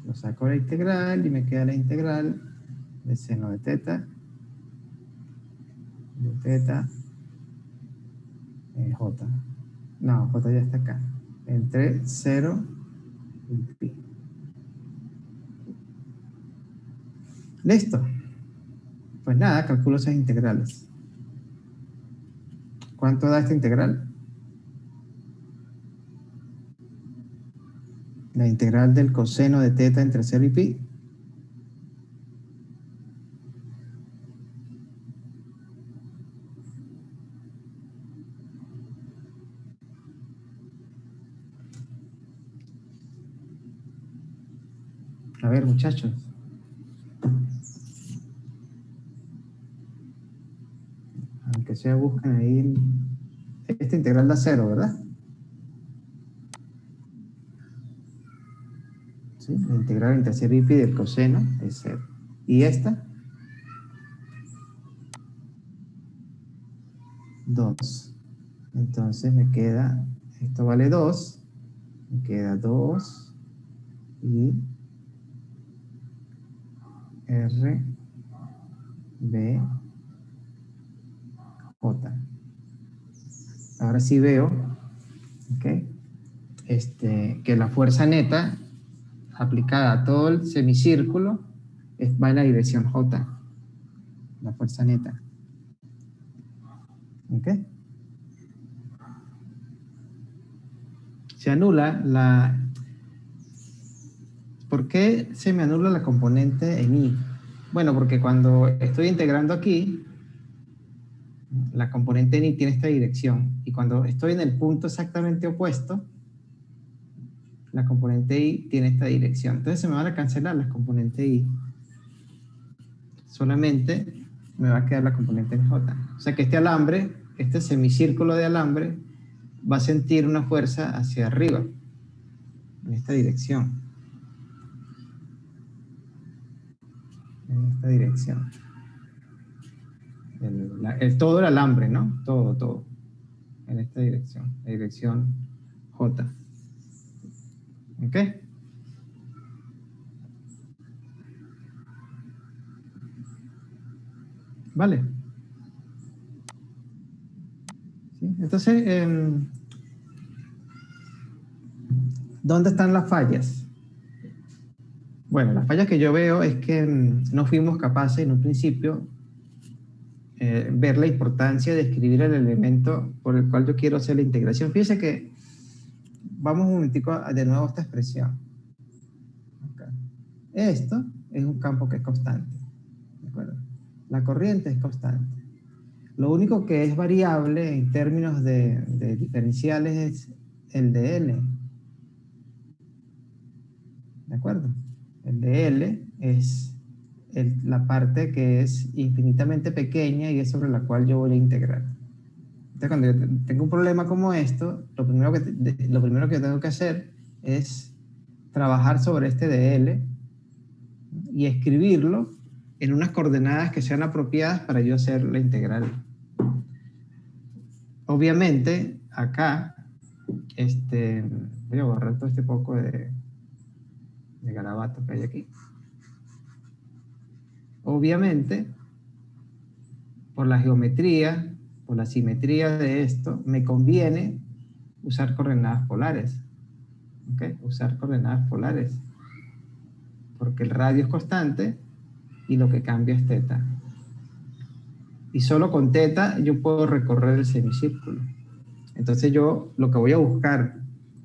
los saco de la integral y me queda la integral de seno de teta J. No, J ya está acá. Entre 0 y pi. Listo. Pues nada, calculo esas integrales. ¿Cuánto da esta integral? La integral del coseno de teta entre 0 y pi. A ver, muchachos. Aunque sea, busquen ahí. Esta integral da 0, ¿verdad? ¿Sí? La integral entre 0 y pi del coseno es 0. ¿Y esta? 2. Entonces me queda, esto vale 2. Me queda 2 y R, B, J. Ahora sí veo, ¿okay? Que la fuerza neta aplicada a todo el semicírculo va en la dirección J. La fuerza neta. ¿Ok? Se anula la... ¿Por qué se me anula la componente en I? Bueno, porque cuando estoy integrando aquí, la componente en I tiene esta dirección. Y cuando estoy en el punto exactamente opuesto, la componente I tiene esta dirección. Entonces se me van a cancelar las componentes I. Solamente me va a quedar la componente en J. O sea que este alambre, este semicírculo de alambre, va a sentir una fuerza hacia arriba, en esta dirección. En esta dirección. Todo el alambre, ¿no? Todo. En esta dirección. La dirección J. ¿Ok? Vale. ¿Sí? Entonces, ¿dónde están las fallas? Bueno, las fallas que yo veo es que no fuimos capaces en un principio ver la importancia de escribir el elemento por el cual yo quiero hacer la integración. Fíjense que vamos un momentico de nuevo a esta expresión. Okay. Esto es un campo que es constante. ¿De acuerdo? La corriente es constante. Lo único que es variable en términos de diferenciales es el de L. ¿De acuerdo? El de L es la parte que es infinitamente pequeña y es sobre la cual yo voy a integrar. Entonces, cuando yo tengo un problema como esto, lo primero que tengo que hacer es trabajar sobre este de L y escribirlo en unas coordenadas que sean apropiadas para yo hacer la integral. Obviamente, acá, voy a borrar todo este poco de garabato que hay aquí. Obviamente, por la geometría, por la simetría de esto, me conviene usar coordenadas polares. ¿Okay? Usar coordenadas polares. Porque el radio es constante y lo que cambia es teta. Y solo con teta yo puedo recorrer el semicírculo. Entonces yo lo que voy a buscar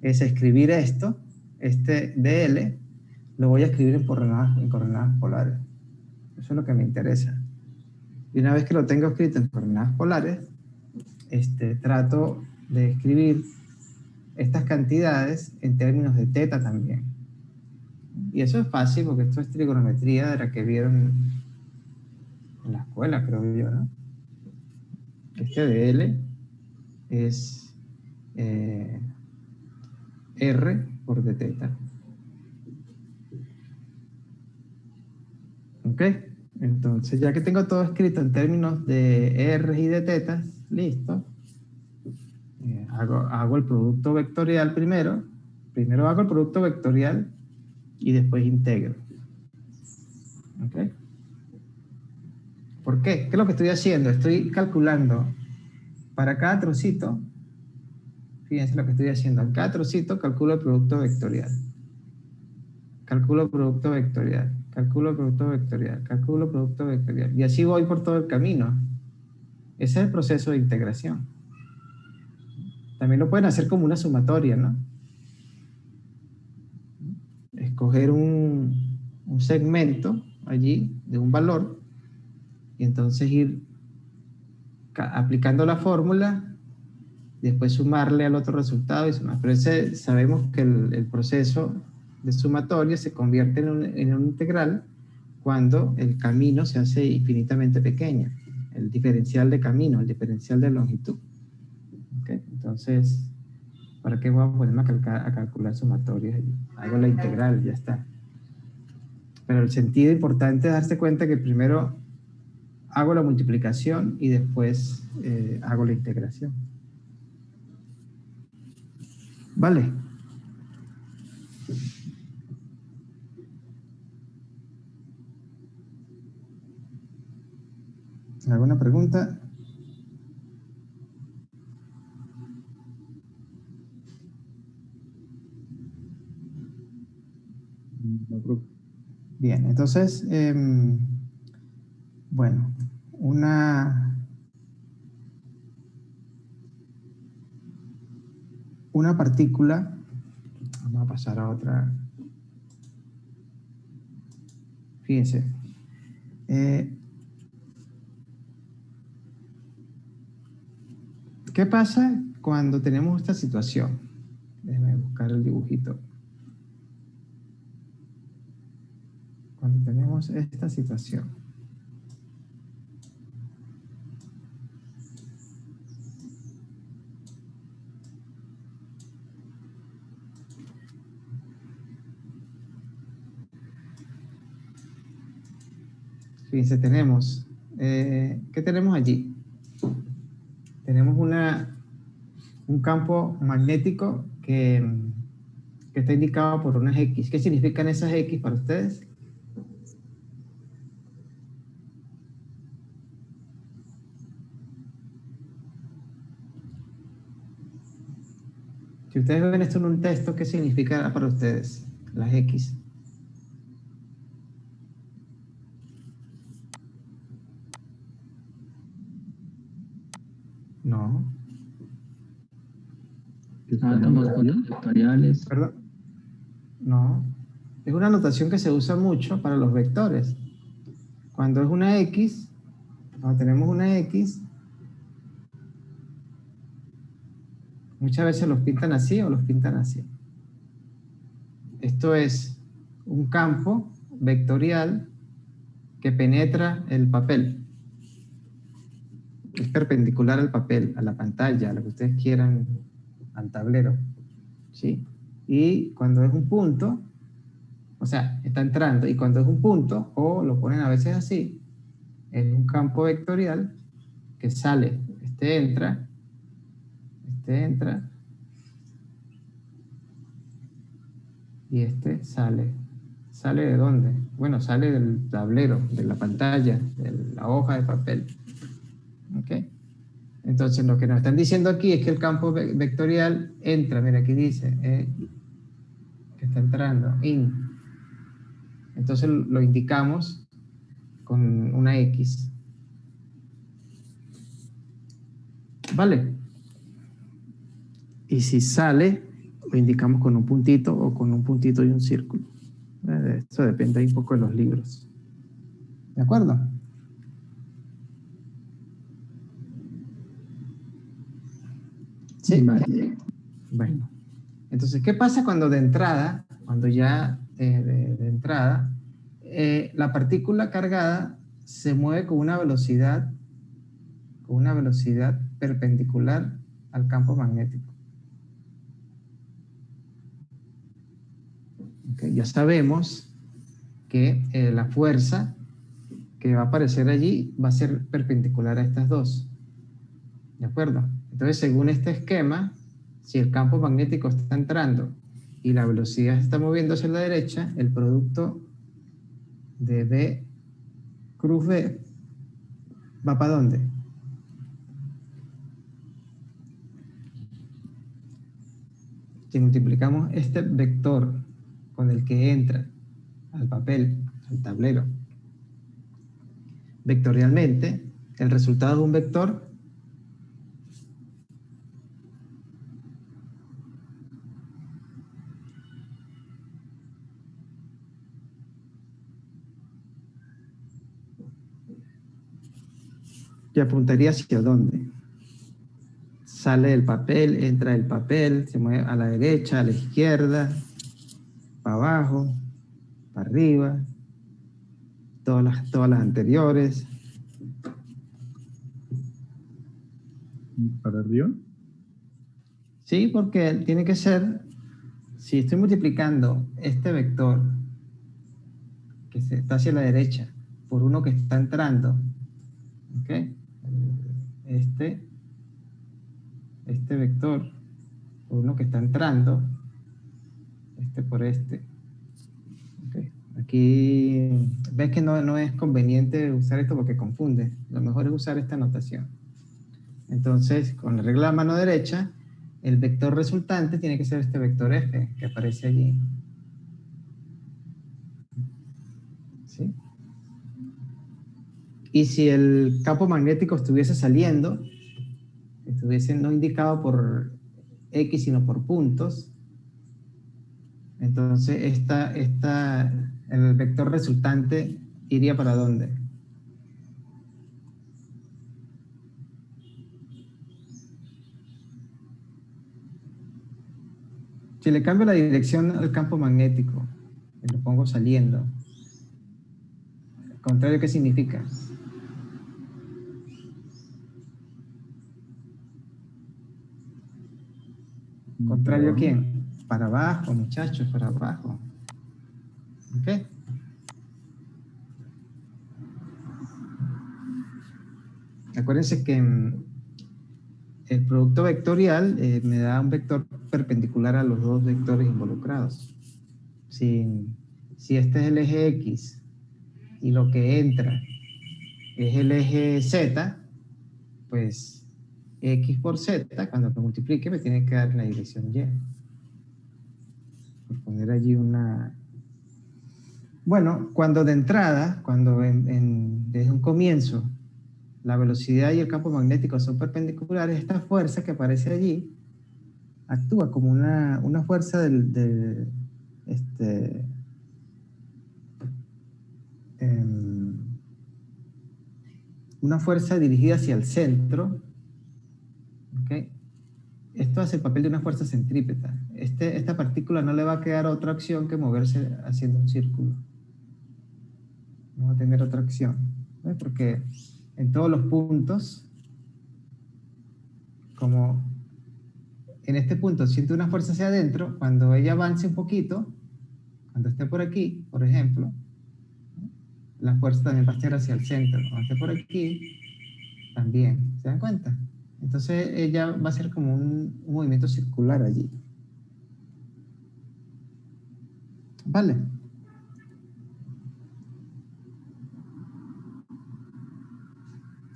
es escribir esto, este DL, lo voy a escribir en coordenadas polares. Eso es lo que me interesa. Y una vez que lo tengo escrito en coordenadas polares, trato de escribir estas cantidades en términos de teta también. Y eso es fácil porque esto es trigonometría de la que vieron en la escuela, creo yo, ¿no? Este de L es R por d teta. ¿Ok? Entonces, ya que tengo todo escrito en términos de R y de tetas, listo. Hago el producto vectorial primero. Primero hago el producto vectorial y después integro. ¿Ok? ¿Por qué? ¿Qué es lo que estoy haciendo? Estoy calculando para cada trocito. Fíjense lo que estoy haciendo. En cada trocito calculo el producto vectorial. Calculo el producto vectorial. Calculo el producto vectorial. Calculo el producto vectorial. Y así voy por todo el camino. Ese es el proceso de integración. También lo pueden hacer como una sumatoria, ¿no? Escoger un segmento allí de un valor y entonces ir aplicando la fórmula, después sumarle al otro resultado y sumar. Pero sabemos que el proceso de sumatoria se convierte en un integral cuando el camino se hace infinitamente pequeño. El diferencial de camino, el diferencial de longitud. ¿Okay? Entonces, ¿para qué voy a ponerme a calcular sumatorias? Hago la integral, ya está. Pero el sentido importante es darse cuenta que primero hago la multiplicación y después hago la integración. Vale. ¿Alguna pregunta? Bien, entonces, bueno, una partícula, vamos a pasar a otra. Fíjense. ¿Qué pasa cuando tenemos esta situación? Déjenme buscar el dibujito. Cuando tenemos esta situación. Fíjense, tenemos, ¿qué tenemos allí? Tenemos un campo magnético que está indicado por unas X. ¿Qué significan esas X para ustedes? Si ustedes ven esto en un texto, ¿qué significa para ustedes las X? No. Átomos vectoriales. Perdón. No. Es una notación que se usa mucho para los vectores. Cuando es una X, cuando tenemos una X, muchas veces los pintan así o los pintan así. Esto es un campo vectorial que penetra el papel. Es perpendicular al papel, a la pantalla, a lo que ustedes quieran, al tablero. ¿Sí? Y cuando es un punto, o sea, está entrando, y cuando es un punto, o lo ponen a veces así, es un campo vectorial que sale, este entra, y este sale. ¿Sale de dónde? Bueno, sale del tablero, de la pantalla, de la hoja de papel. ¿Ok? Entonces, lo que nos están diciendo aquí es que el campo vectorial entra, mira, aquí dice, que está entrando, in. Entonces lo indicamos con una X. ¿Vale? Y si sale, lo indicamos con un puntito o con un puntito y un círculo. Eso depende un poco de los libros. ¿De acuerdo? Sí. Vale. Bueno. Entonces, ¿qué pasa cuando de entrada, cuando ya de entrada, la partícula cargada se mueve con una velocidad con una velocidad perpendicular al campo magnético. Okay, ya sabemos que la fuerza que va a aparecer allí va a ser perpendicular a estas dos. ¿De acuerdo? Entonces, según este esquema, si el campo magnético está entrando y la velocidad está moviendo hacia la derecha, el producto de B cruz B va ¿para dónde? Si multiplicamos este vector con el que entra al papel, al tablero, vectorialmente, el resultado de un vector que apuntaría hacia dónde. Sale del papel, entra el papel, se mueve a la derecha, a la izquierda, para abajo, para arriba, todas las anteriores. ¿Para arriba? Sí, porque tiene que ser, si estoy multiplicando este vector que está hacia la derecha por uno que está entrando, ¿ok? Este vector por uno que está entrando, por este. Okay. Aquí ves que no es conveniente usar esto porque confunde. Lo mejor es usar esta notación. Entonces, con la regla de la mano derecha, el vector resultante tiene que ser este vector F que aparece allí. ¿Sí? Y si el campo magnético estuviese saliendo, estuviese no indicado por X sino por puntos, entonces el vector resultante iría ¿para dónde? Si le cambio la dirección al campo magnético y lo pongo saliendo, ¿al contrario qué significa? ¿Contrario a quién? Para abajo, muchachos, para abajo. ¿Ok? Acuérdense que el producto vectorial me da un vector perpendicular a los dos vectores involucrados. Si este es el eje X y lo que entra es el eje Z, pues X por Z, cuando lo multiplique, me tiene que dar la dirección Y. Por poner allí una... Bueno, cuando de entrada, cuando desde un comienzo, la velocidad y el campo magnético son perpendiculares, esta fuerza que aparece allí actúa como una fuerza una fuerza dirigida hacia el centro. ¿Okay? Esto hace el papel de una fuerza centrípeta. Esta partícula no le va a quedar otra acción que moverse haciendo un círculo. No va a tener otra acción, ¿no? Porque en todos los puntos, como en este punto siente una fuerza hacia adentro, cuando ella avance un poquito, cuando esté por aquí, por ejemplo, la fuerza también va a estar hacia el centro. Cuando esté por aquí, también. ¿Se dan cuenta? Entonces ella va a ser como un movimiento circular allí. ¿Vale?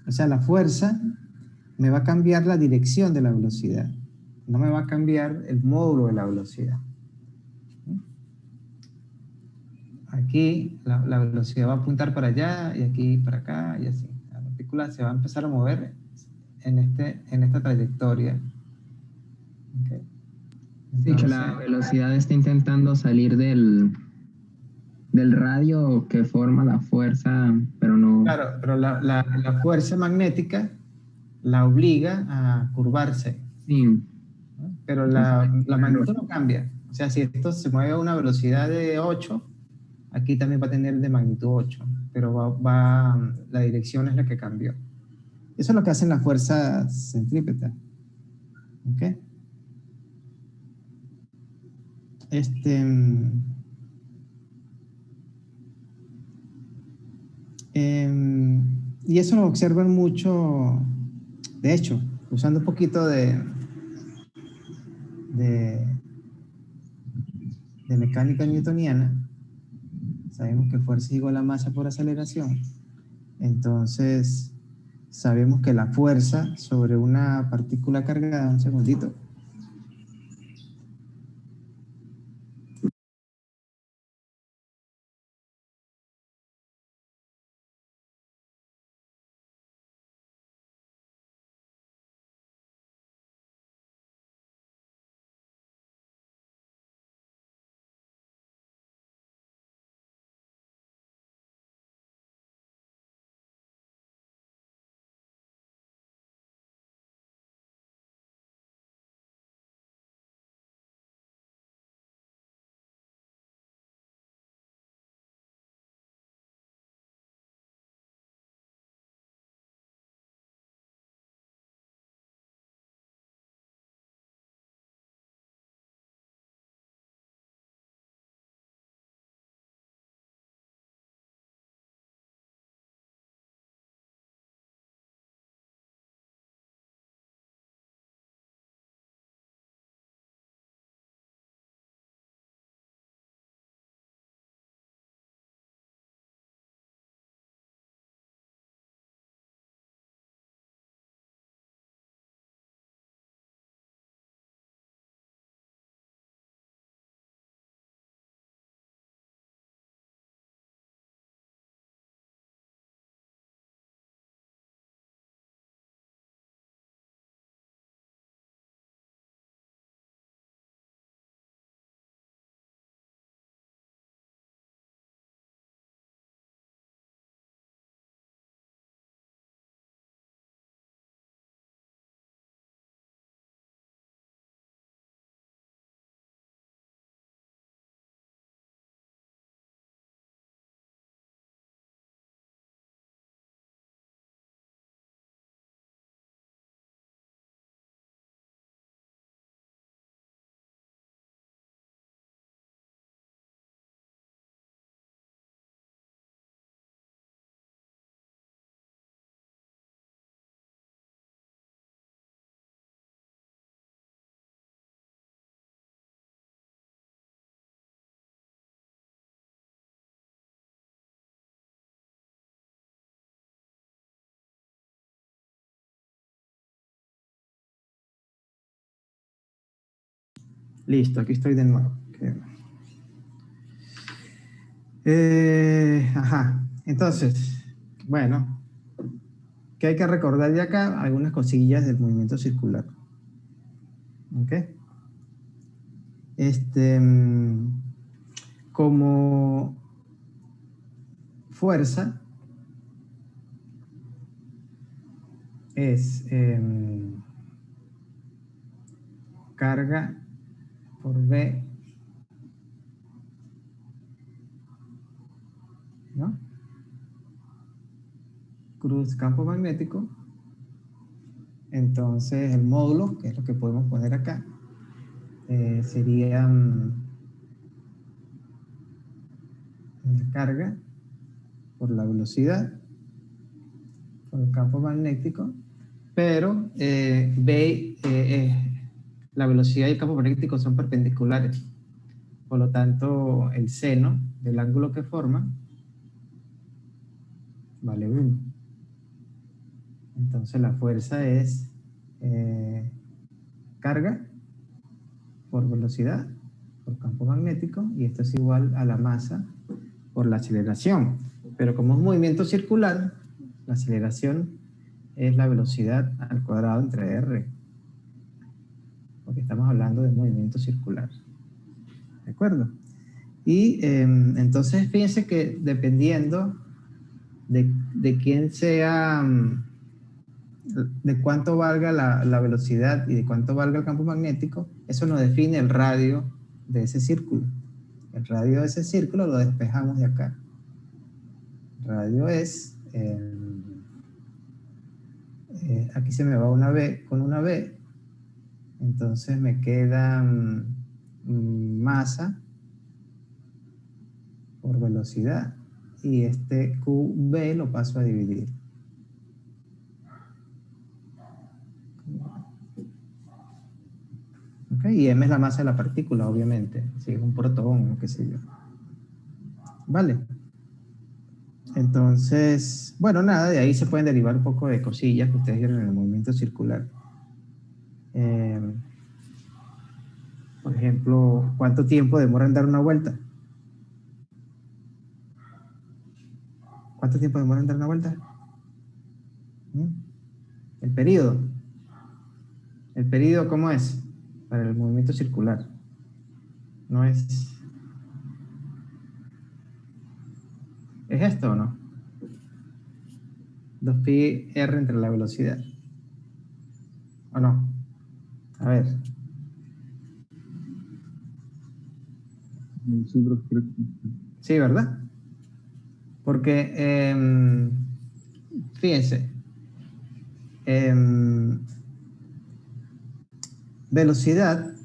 O sea, la fuerza me va a cambiar la dirección de la velocidad. No me va a cambiar el módulo de la velocidad. Aquí la velocidad va a apuntar para allá y aquí para acá y así. La partícula se va a empezar a mover en esta trayectoria. Okay. Sí, que la velocidad está intentando salir del radio que forma la fuerza, pero no... Claro, pero la fuerza magnética la obliga a curvarse. Sí. ¿No? Pero la magnitud no cambia. O sea, si esto se mueve a una velocidad de 8, aquí también va a tener de magnitud 8, pero la dirección es la que cambió. Eso es lo que hacen las fuerzas centrípetas. ¿Ok? Y eso lo observan mucho, de hecho, usando un poquito de mecánica newtoniana, sabemos que fuerza es igual a masa por aceleración. Entonces, sabemos que la fuerza sobre una partícula cargada, un segundito, listo, aquí estoy de nuevo. Ajá, entonces, bueno, ¿qué hay que recordar de acá? Algunas cosillas del movimiento circular. ¿Ok? Como fuerza es carga por V, ¿no? Cruz campo magnético. Entonces el módulo, que es lo que podemos poner acá, sería la carga por la velocidad, por el campo magnético, pero la velocidad y el campo magnético son perpendiculares. Por lo tanto, el seno del ángulo que forma vale 1. Entonces la fuerza es carga por velocidad, por campo magnético, y esto es igual a la masa por la aceleración. Pero como es movimiento circular, la aceleración es la velocidad al cuadrado entre r, porque estamos hablando de movimiento circular. ¿De acuerdo? Y entonces fíjense que dependiendo de quién sea, de cuánto valga la velocidad y de cuánto valga el campo magnético, eso nos define el radio de ese círculo. El radio de ese círculo lo despejamos de acá. El radio es aquí se me va una B con una B, entonces me queda masa por velocidad, y este QB lo paso a dividir. Okay, y M es la masa de la partícula, obviamente, si es un protón o qué sé yo. Vale. Entonces, bueno, nada, de ahí se pueden derivar un poco de cosillas que ustedes vieron en el movimiento circular. Por ejemplo, ¿cuánto tiempo demora en dar una vuelta? ¿Cuánto tiempo demora en dar una vuelta? El período. ¿El período cómo es? Para el movimiento circular. No es... ¿Es esto o no? 2pi r entre la velocidad. ¿O no? A ver. Sí, pero creo que... Sí, ¿verdad? Porque, fíjense, velocidad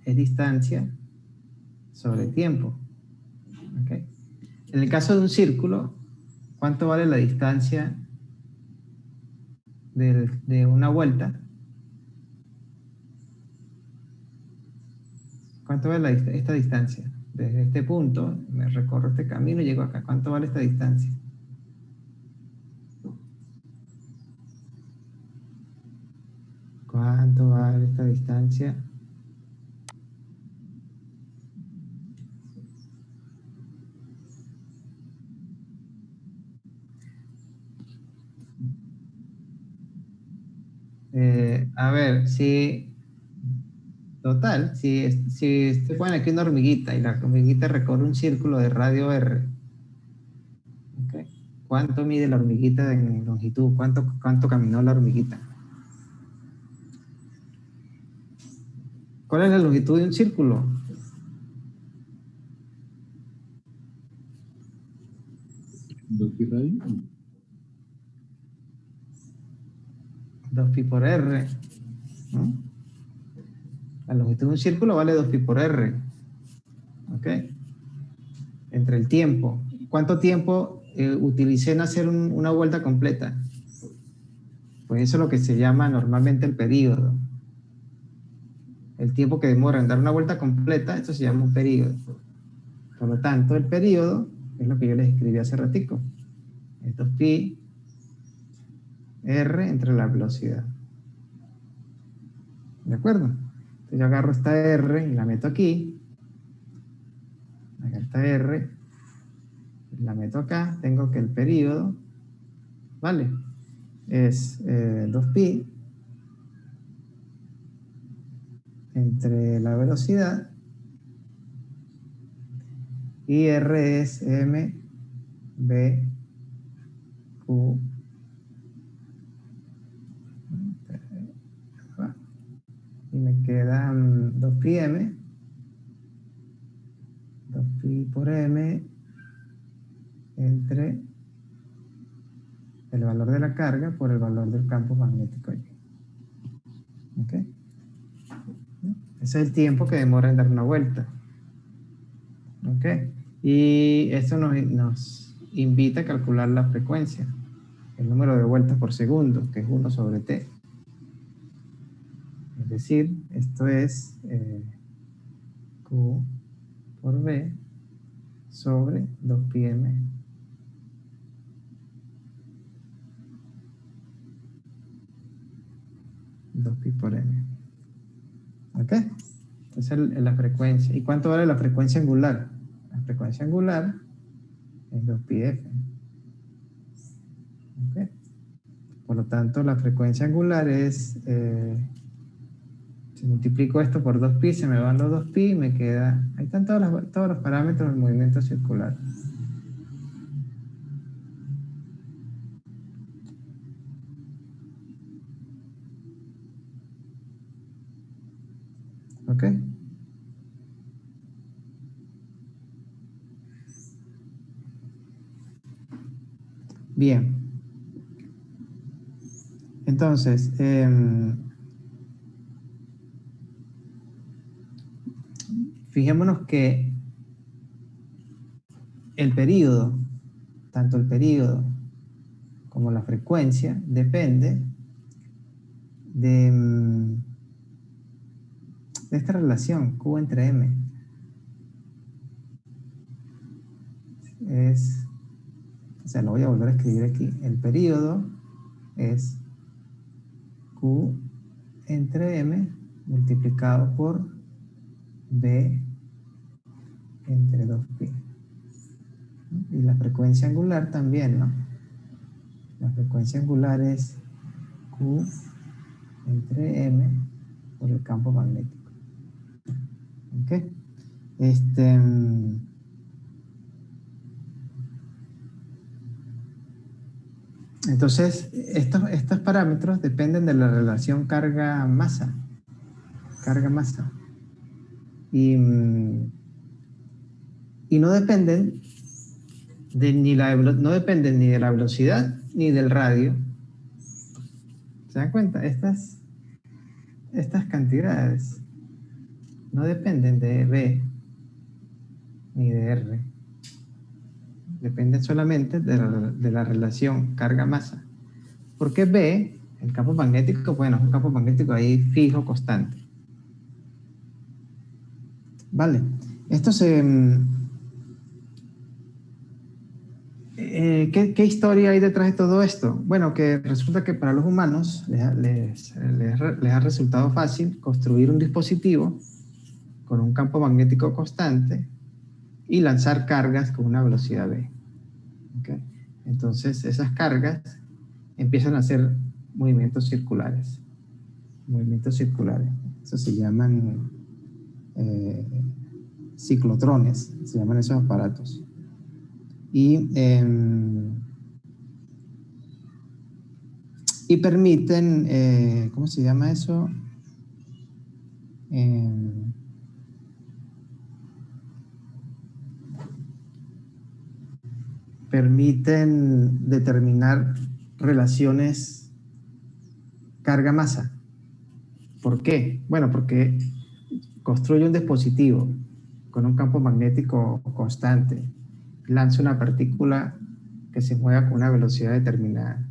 es distancia sobre tiempo. ¿Okay? En el caso de un círculo, ¿cuánto vale la distancia de una vuelta? ¿Cuánto vale esta distancia? Desde este punto, me recorro este camino y llego acá. ¿Cuánto vale esta distancia? ¿Cuánto vale esta distancia? A ver, si... Total, si usted pone aquí una hormiguita y la hormiguita recorre un círculo de radio R, ¿okay? ¿Cuánto mide la hormiguita en longitud? ¿Cuánto caminó la hormiguita? ¿Cuál es la longitud de un círculo? ¿2pi radio? 2pi por R, ¿no? La longitud de un círculo vale 2pi por R. ¿Ok? Entre el tiempo. ¿Cuánto tiempo utilicé en hacer una vuelta completa? Pues eso es lo que se llama normalmente el período. El tiempo que demora en dar una vuelta completa, esto se llama un período. Por lo tanto, el período es lo que yo les escribí hace ratico. Esto es pi r entre la velocidad. ¿De acuerdo? Entonces yo agarro esta r y la meto aquí. Agarro esta r, la meto acá. Tengo que el período, ¿vale? Es 2pi entre la velocidad, y r es m b q, y me quedan 2pi m, 2pi por m entre el valor de la carga por el valor del campo magnético allí. ¿Ok? Ese es el tiempo que demora en dar una vuelta. ¿Ok? Y esto nos invita a calcular la frecuencia, el número de vueltas por segundo, que es 1 sobre t. Es decir, esto es Q por B sobre 2pi m. Pi por m. ¿Ok? Esa es la frecuencia. ¿Y cuánto vale la frecuencia angular? La frecuencia angular es 2pi f. ¿Ok? Por lo tanto, la frecuencia angular es... si multiplico esto por 2pi, se me van los 2pi y me queda... Ahí están todos los parámetros del movimiento circular. ¿Ok? Bien. Entonces, fijémonos que el período, tanto el período como la frecuencia, depende de esta relación Q entre M. O sea, lo voy a volver a escribir aquí. El período es Q entre M multiplicado por B entre 2pi. Y la frecuencia angular también, ¿no? La frecuencia angular es Q entre M por el campo magnético. ¿Ok? Entonces, estos parámetros dependen de la relación carga-masa. Carga-masa. Y no dependen no dependen ni de la velocidad ni del radio. ¿Se dan cuenta? Estas cantidades no dependen de B ni de R. Dependen solamente de la relación carga-masa. Porque B, el campo magnético, bueno, es un campo magnético ahí fijo, constante. Vale. Esto ¿qué historia hay detrás de todo esto? Bueno, que resulta que para los humanos les ha resultado fácil construir un dispositivo con un campo magnético constante y lanzar cargas con una velocidad v. ¿Okay? Entonces, esas cargas empiezan a hacer movimientos circulares. Movimientos circulares. Eso se llaman ciclotrones, se llaman esos aparatos. Y permiten, ¿cómo se llama eso? Permiten determinar relaciones carga-masa. ¿Por qué? Bueno, porque construye un dispositivo con un campo magnético constante, lanza una partícula que se mueva con una velocidad determinada.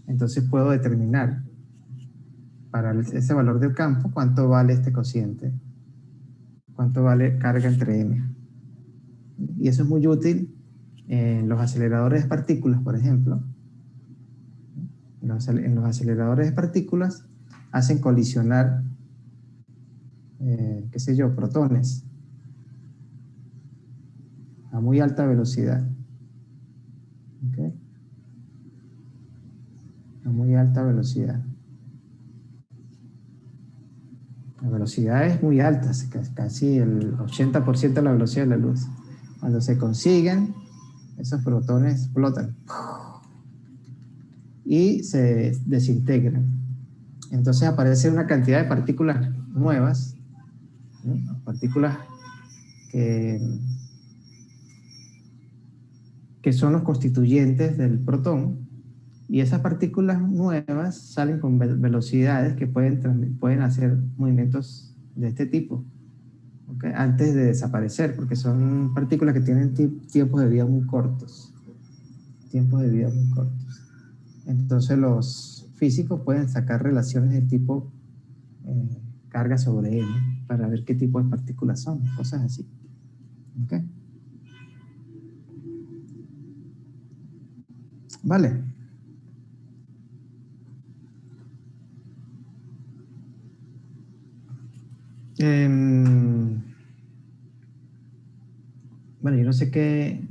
Entonces puedo determinar para ese valor del campo cuánto vale este cociente, cuánto vale carga entre M. Y eso es muy útil en los aceleradores de partículas, por ejemplo. En los aceleradores de partículas hacen colisionar, qué sé yo, protones a muy alta velocidad. ¿Okay? A muy alta velocidad. La velocidad es muy alta, casi el 80% de la velocidad de la luz. Cuando se consiguen, esos protones explotan y se desintegran. Entonces aparece una cantidad de partículas nuevas, ¿no? Partículas que son los constituyentes del protón, y esas partículas nuevas salen con velocidades que pueden hacer movimientos de este tipo, ¿okay? Antes de desaparecer, porque son partículas que tienen tiempos de vida muy cortos. Tiempos de vida muy cortos. Entonces los físicos pueden sacar relaciones de tipo carga sobre M para ver qué tipo de partículas son, cosas así. ¿Okay? Vale. Bueno, yo no sé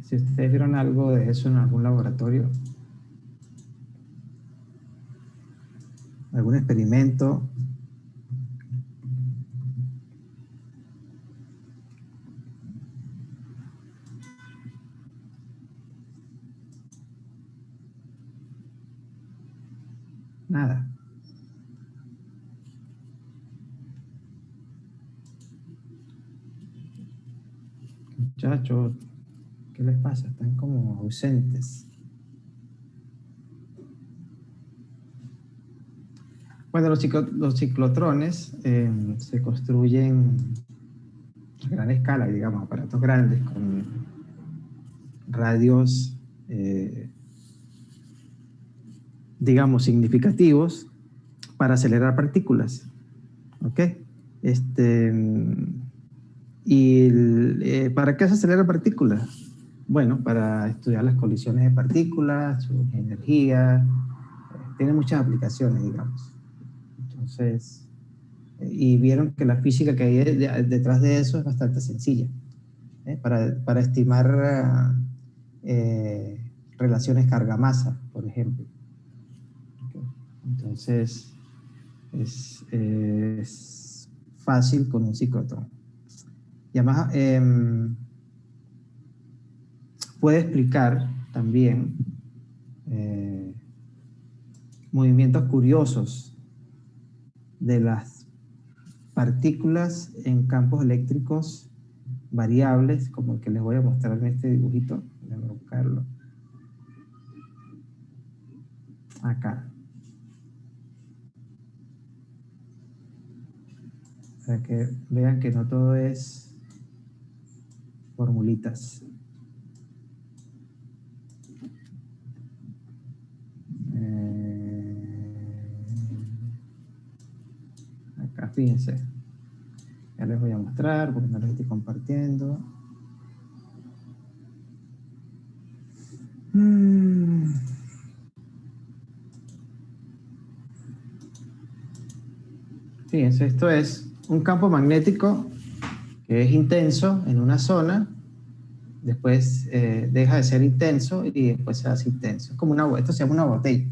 si ustedes vieron algo de eso en algún laboratorio, algún experimento. Nada. Muchachos, ¿qué les pasa? Están como ausentes. Bueno, los ciclotrones se construyen a gran escala, digamos, aparatos grandes con radios, digamos, significativos para acelerar partículas. ¿Ok? ¿Para qué se aceleran partículas? Bueno, para estudiar las colisiones de partículas, su energía, tiene muchas aplicaciones, digamos. Entonces, y vieron que la física que hay detrás de eso es bastante sencilla, para estimar relaciones carga-masa, por ejemplo. Okay. Entonces, es fácil con un ciclotrón. Y además, puede explicar también movimientos curiosos de las partículas en campos eléctricos variables, como el que les voy a mostrar en este dibujito. Déjenme buscarlo. Acá. Para que vean que no todo es formulitas. Acá, fíjense. Ya les voy a mostrar porque no les estoy compartiendo. Fíjense, esto es un campo magnético que es intenso en una zona, después deja de ser intenso y después se hace intenso. Es como esto se llama una botella.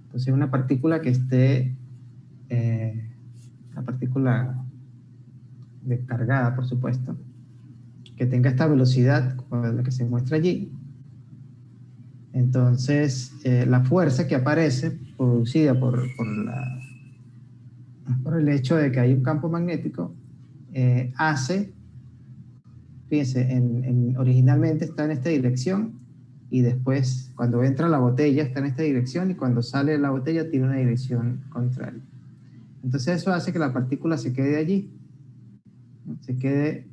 Entonces una partícula que esté, una partícula descargada, por supuesto, que tenga esta velocidad, la que se muestra allí. Entonces, la fuerza que aparece, producida por el hecho de que hay un campo magnético, hace, fíjense, originalmente está en esta dirección y después cuando entra la botella está en esta dirección y cuando sale de la botella tiene una dirección contraria. Entonces eso hace que la partícula se quede allí, ¿no? Se quede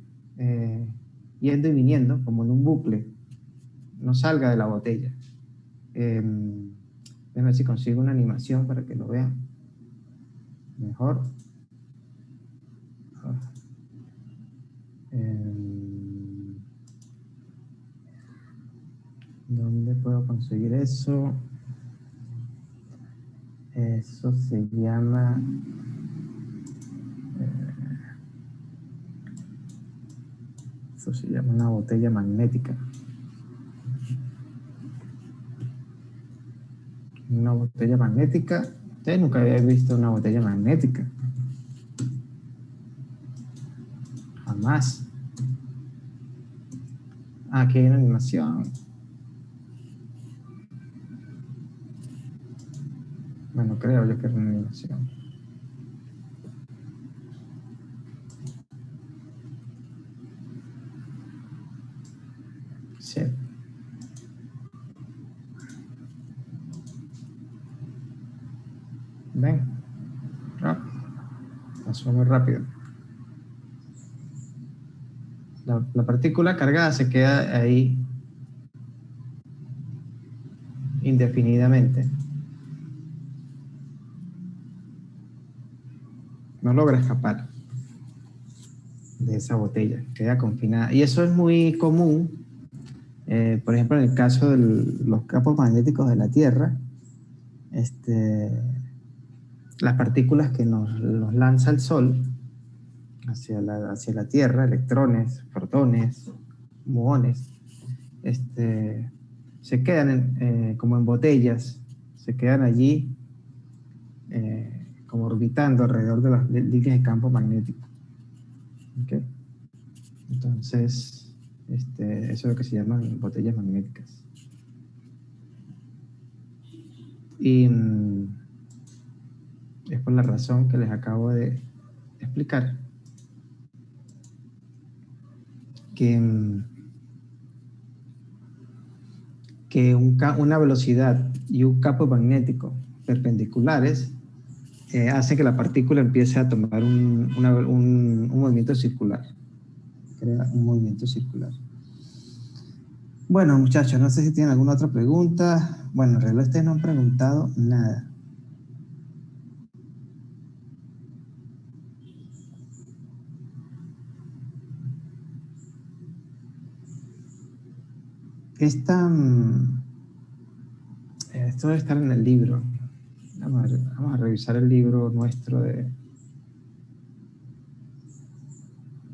yendo y viniendo como en un bucle, no salga de la botella. Déjenme ver si consigo una animación para que lo vean mejor. ¿Dónde puedo conseguir eso? Eso se llama... eso se llama una botella magnética. Una botella magnética. Ustedes nunca habían visto una botella magnética. Jamás. Aquí hay una animación. Bueno, creo yo que era una animación. Sí. Ven. Pasó muy rápido. La partícula cargada se queda ahí indefinidamente. No logra escapar de esa botella, queda confinada. Y eso es muy común, por ejemplo, en el caso de los campos magnéticos de la Tierra, las partículas que nos lanza el Sol hacia la Tierra, electrones, protones, muones, se quedan como en botellas, se quedan allí como orbitando alrededor de las líneas de campo magnético. ¿Okay? Entonces, eso es lo que se llaman botellas magnéticas. Y es por la razón que les acabo de explicar que una velocidad y un campo magnético perpendiculares hace que la partícula empiece a tomar un movimiento circular. Crea un movimiento circular. Bueno, muchachos, no sé si tienen alguna otra pregunta. Bueno, en realidad ustedes no han preguntado nada. Esto debe estar en el libro. Vamos a revisar el libro nuestro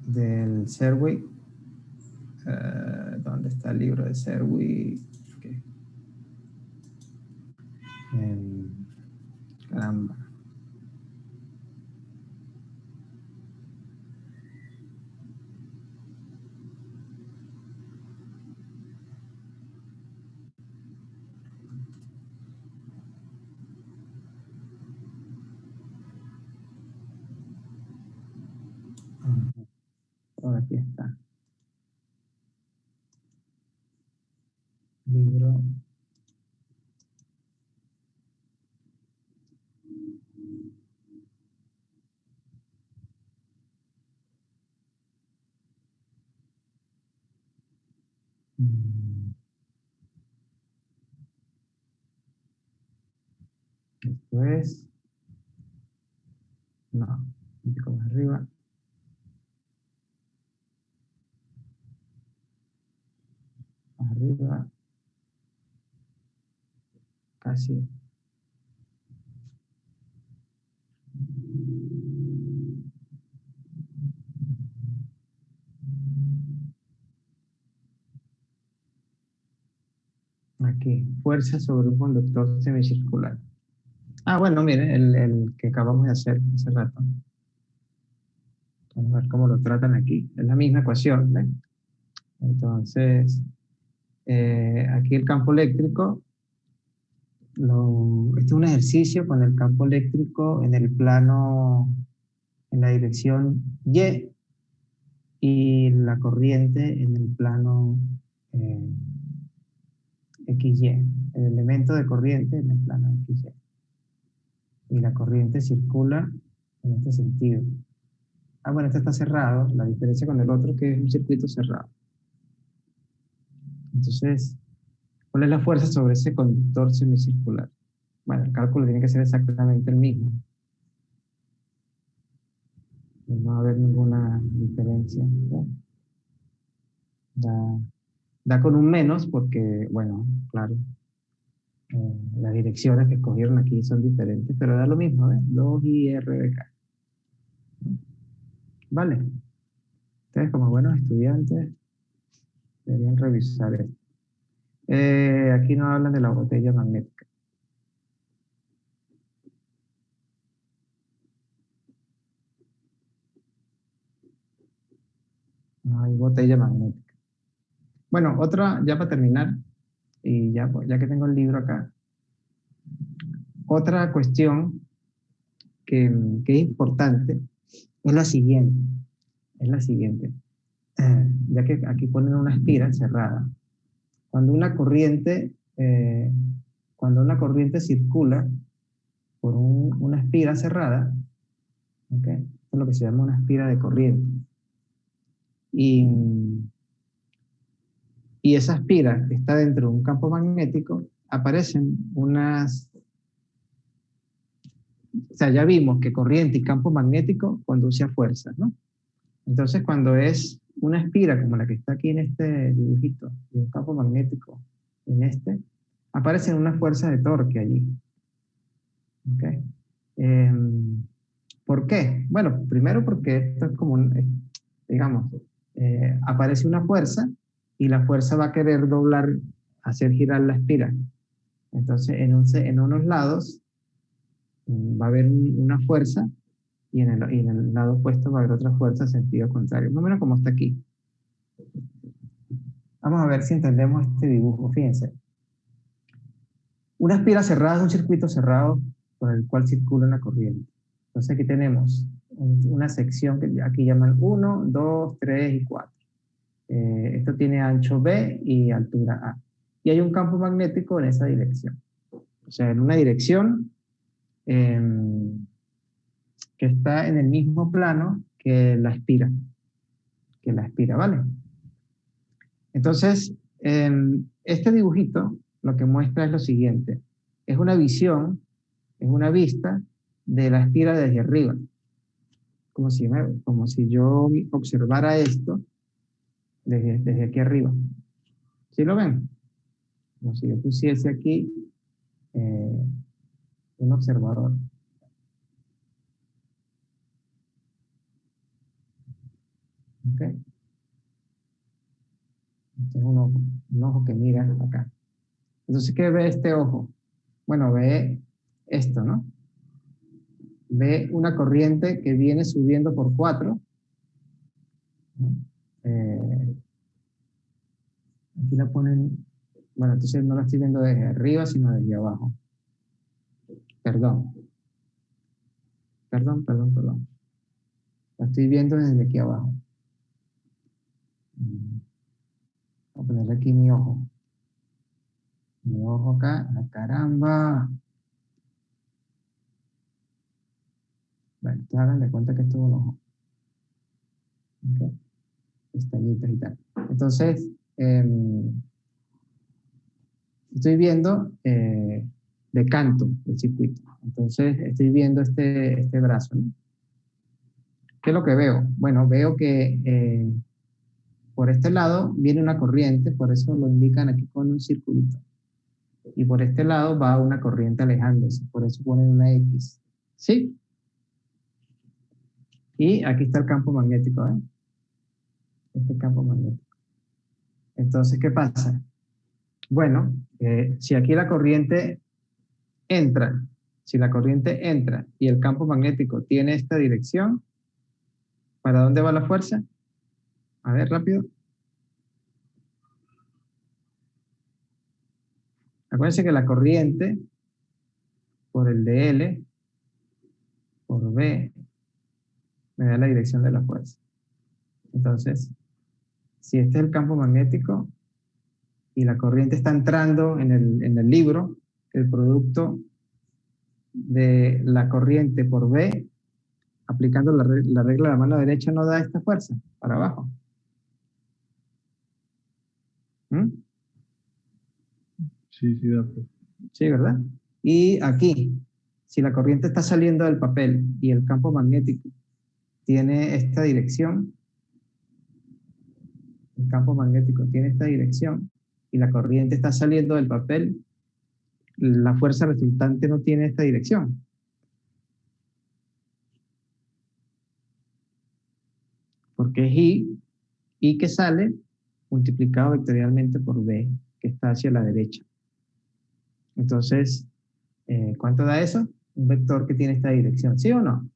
del Serwi. ¿Dónde está el libro de Serwi? Okay. Caramba. Por aquí está. Libro. Esto es. No, un poco más arriba. Más arriba. Casi. Aquí, fuerza sobre un conductor semicircular. Ah, bueno, mire, el que acabamos de hacer hace rato. Vamos a ver cómo lo tratan aquí. Es la misma ecuación, ¿ven? Entonces, aquí el campo eléctrico, este es un ejercicio con el campo eléctrico en el plano, en la dirección Y la corriente en el plano XY. El elemento de corriente en el plano XY. Y la corriente circula en este sentido. Ah, bueno, este está cerrado. La diferencia con el otro que es un circuito cerrado. Entonces, ¿cuál es la fuerza sobre ese conductor semicircular? Bueno, el cálculo tiene que ser exactamente el mismo. No va a haber ninguna diferencia. Da con un menos porque, bueno, claro, las direcciones que escogieron aquí son diferentes, pero da lo mismo, ¿ves? 2IRBK. Vale. Ustedes como buenos estudiantes deberían revisar esto. Aquí nos hablan de la botella magnética. No hay botella magnética. Bueno, otra, ya para terminar, y ya que tengo el libro acá, otra cuestión que es importante es la siguiente. Ya que aquí ponen una espira cerrada. Cuando una corriente circula por una espira cerrada, ¿okay? Esto es lo que se llama una espira de corriente. Y esa espira que está dentro de un campo magnético, aparecen unas... O sea, ya vimos que corriente y campo magnético conduce a fuerzas, ¿no? Entonces, cuando es una espira como la que está aquí en este dibujito, y un campo magnético en este, aparecen unas fuerzas de torque allí. ¿Okay? ¿Por qué? Bueno, primero porque esto es como digamos, aparece una fuerza y la fuerza va a querer doblar, hacer girar la espira. Entonces, en unos lados va a haber una fuerza y en el lado opuesto va a haber otra fuerza en sentido contrario. Más o menos como está aquí. Vamos a ver si entendemos este dibujo. Fíjense. Una espira cerrada es un circuito cerrado por el cual circula una corriente. Entonces aquí tenemos una sección que aquí llaman 1, 2, 3 y 4. Esto tiene ancho B y altura A. Y hay un campo magnético en esa dirección. O sea, en una dirección que está en el mismo plano que la espira, ¿vale? Entonces, este dibujito lo que muestra es lo siguiente. Es una visión, es una vista de la espira desde arriba. Como si yo observara esto desde aquí arriba. ¿Sí lo ven? Como si yo pusiese aquí un observador. ¿Ok? Este es un ojo que mira acá. Entonces, ¿qué ve este ojo? Bueno, ve esto, ¿no? Ve una corriente que viene subiendo por 4. Aquí la ponen, bueno, entonces no la estoy viendo desde arriba, sino desde abajo. Perdón. La estoy viendo desde aquí abajo. Voy a ponerle aquí mi ojo. Mi ojo acá. ¡Ah, caramba! Bueno, hagan de cuenta que esto es un ojo. ¿Okay? Pestañitas y tal. Entonces, estoy viendo de canto el circuito. Entonces, estoy viendo este brazo, ¿no? ¿Qué es lo que veo? Bueno, veo que por este lado viene una corriente, por eso lo indican aquí con un circulito. Y por este lado va una corriente alejándose, por eso ponen una X. ¿Sí? Y aquí está el campo magnético, ¿eh? Este campo magnético. Entonces, ¿qué pasa? Bueno, si aquí la corriente entra, si la corriente entra y el campo magnético tiene esta dirección, ¿para dónde va la fuerza? A ver, rápido. Acuérdense que la corriente por el de L, por B, me da la dirección de la fuerza. Entonces, si este es el campo magnético y la corriente está entrando en el libro, el producto de la corriente por B, aplicando la regla de la mano derecha, no da esta fuerza para abajo. ¿Mm? Sí, da. Sí, ¿verdad? Y aquí, si la corriente está saliendo del papel y el campo magnético tiene esta dirección, el campo magnético tiene esta dirección y la corriente está saliendo del papel, la fuerza resultante no tiene esta dirección. Porque es I que sale multiplicado vectorialmente por B, que está hacia la derecha. Entonces, ¿cuánto da eso? Un vector que tiene esta dirección, ¿sí o no?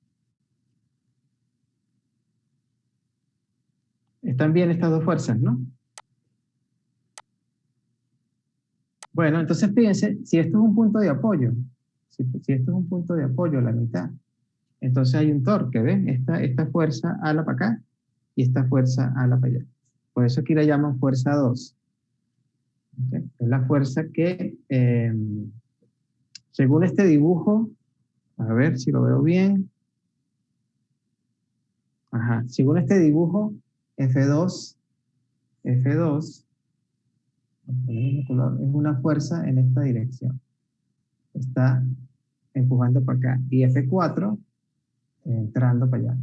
Están bien estas dos fuerzas, ¿no? Bueno, entonces fíjense, si esto es un punto de apoyo, si esto es un punto de apoyo a la mitad, entonces hay un torque, ¿ven? Esta fuerza ala para acá y esta fuerza ala para allá. Por eso aquí la llaman fuerza 2. ¿Okay? Es la fuerza que, según este dibujo, a ver si lo veo bien. Ajá, según este dibujo, F2 es una fuerza en esta dirección. Está empujando para acá. Y F4 entrando para allá.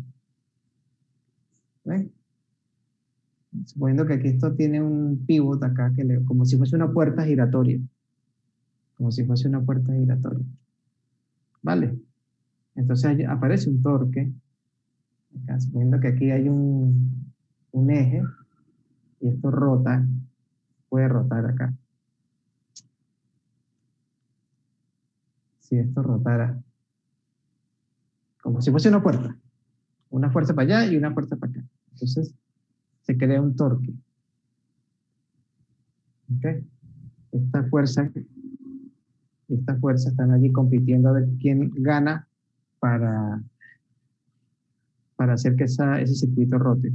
¿Ven? Suponiendo que aquí esto tiene un pivot acá, como si fuese una puerta giratoria. Como si fuese una puerta giratoria. ¿Vale? Entonces aparece un torque. Acá, suponiendo que aquí hay un eje y esto rota, puede rotar acá. Si esto rotara, como si fuese una puerta. Una fuerza para allá y una fuerza para acá. Entonces, se crea un torque. ¿Okay? Esta fuerza están allí compitiendo a ver quién gana para hacer que ese circuito rote.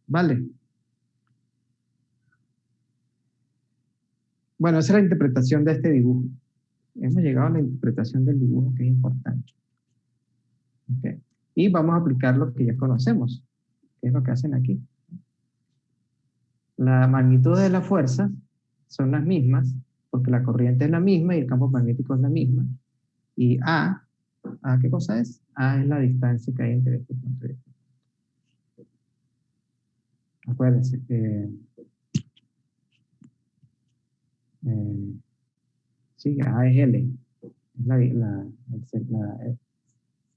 ¿Vale? Bueno, esa es la interpretación de este dibujo. hemos llegado a la interpretación del dibujo, que es importante. ¿Okay? Y vamos a aplicar lo que ya conocemos, que es lo que hacen aquí. La magnitud de las fuerzas son las mismas, porque la corriente es la misma y el campo magnético es la misma. Y ¿A qué cosa es? A es la distancia que hay entre este punto y este punto. Acuérdense que sí, A es L, es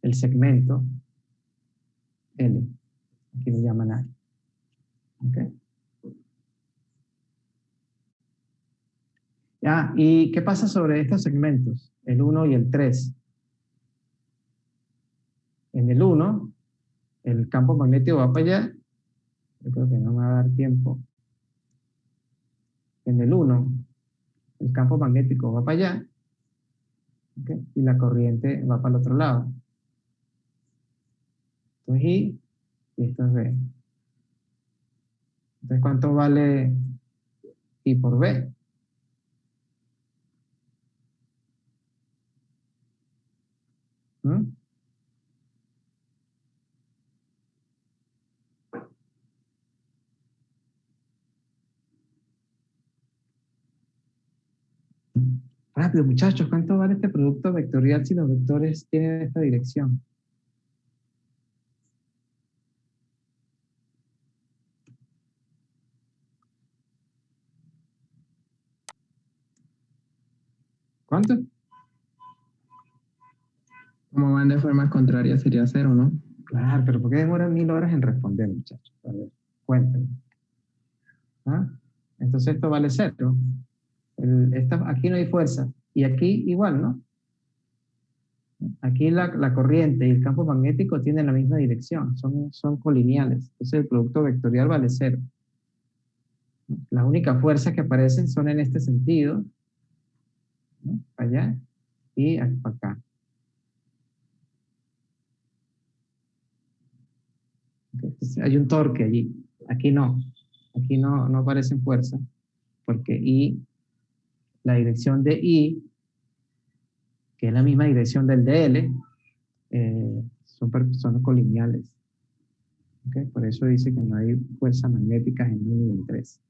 el segmento L, aquí le llaman A. ¿Okay? Ya, ¿y qué pasa sobre estos segmentos? El 1 y el 3. En el 1, el campo magnético va para allá. Yo creo que no me va a dar tiempo. En el 1, el campo magnético va para allá. ¿Okay? Y la corriente va para el otro lado. Esto es I y esto es B. Entonces, ¿cuánto vale I por B? ¿Mm? Rápido, muchachos, ¿cuánto vale este producto vectorial si los vectores tienen esta dirección? ¿Cuánto? Como van de forma contraria sería 0, ¿no? Claro, pero ¿por qué demoran 1000 horas en responder, muchachos? A ver, cuéntenme. ¿Ah? Entonces esto vale 0. Aquí no hay fuerza. Y aquí igual, ¿no? Aquí la corriente y el campo magnético tienen la misma dirección, son colineales. Entonces el producto vectorial vale 0. Las únicas fuerzas que aparecen son en este sentido, ¿no? Allá y para acá. Entonces, hay un torque allí. Aquí no aparecen fuerzas, porque la dirección de I, que es la misma dirección del DL, son colineales. ¿Okay? Por eso dice que no hay fuerzas magnéticas en 1 y en 3.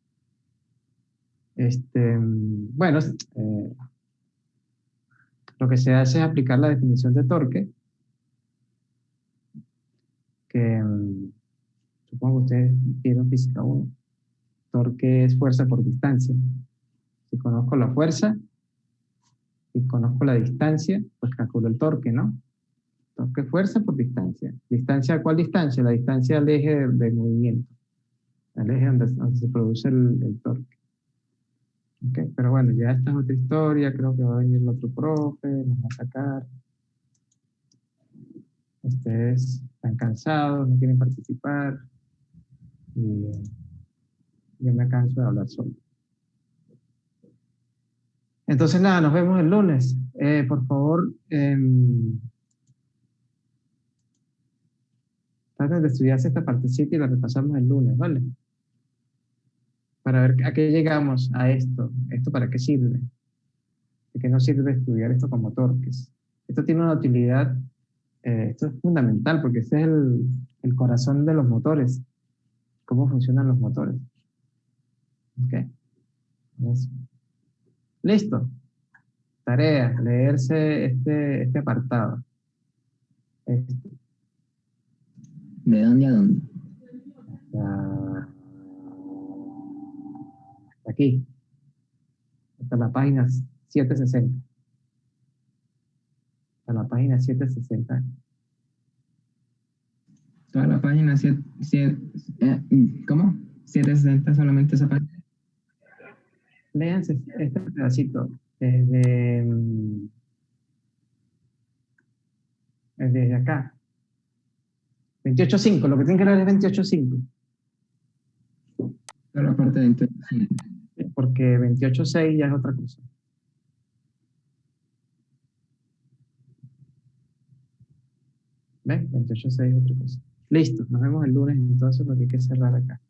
Bueno, lo que se hace es aplicar la definición de torque, que supongo que ustedes vieron física 1. Torque es fuerza por distancia. Si conozco la fuerza y conozco la distancia, pues calculo el torque, ¿no? Torque es fuerza por distancia. ¿Distancia cuál distancia? La distancia al eje de movimiento. Al eje donde se produce el torque. Okay, pero bueno, ya esta es otra historia. Creo que va a venir el otro profe, nos va a sacar. Ustedes están cansados, no quieren participar. Y yo me canso de hablar solo. Entonces nada, nos vemos el lunes. Por favor, traten de estudiarse esta partecita y la repasamos el lunes, ¿vale? Para ver a qué llegamos a esto. ¿Esto para qué sirve? ¿De qué nos sirve estudiar esto como torques? Esto tiene una utilidad, esto es fundamental porque este es el corazón de los motores. ¿Cómo funcionan los motores? Ok. Eso. Listo. Tarea, leerse este apartado. ¿De dónde a dónde? Hasta aquí. Hasta la página 760. Hasta la página 760. Toda la página ¿cómo? 760 solamente esa página. Léanse este pedacito desde acá. 28.5, lo que tienen que leer es 28.5. Toda la parte de entonces. Porque 28.6 ya es otra cosa. ¿Ves? 28.6 es otra cosa. Listo, nos vemos el lunes entonces porque hay que cerrar acá.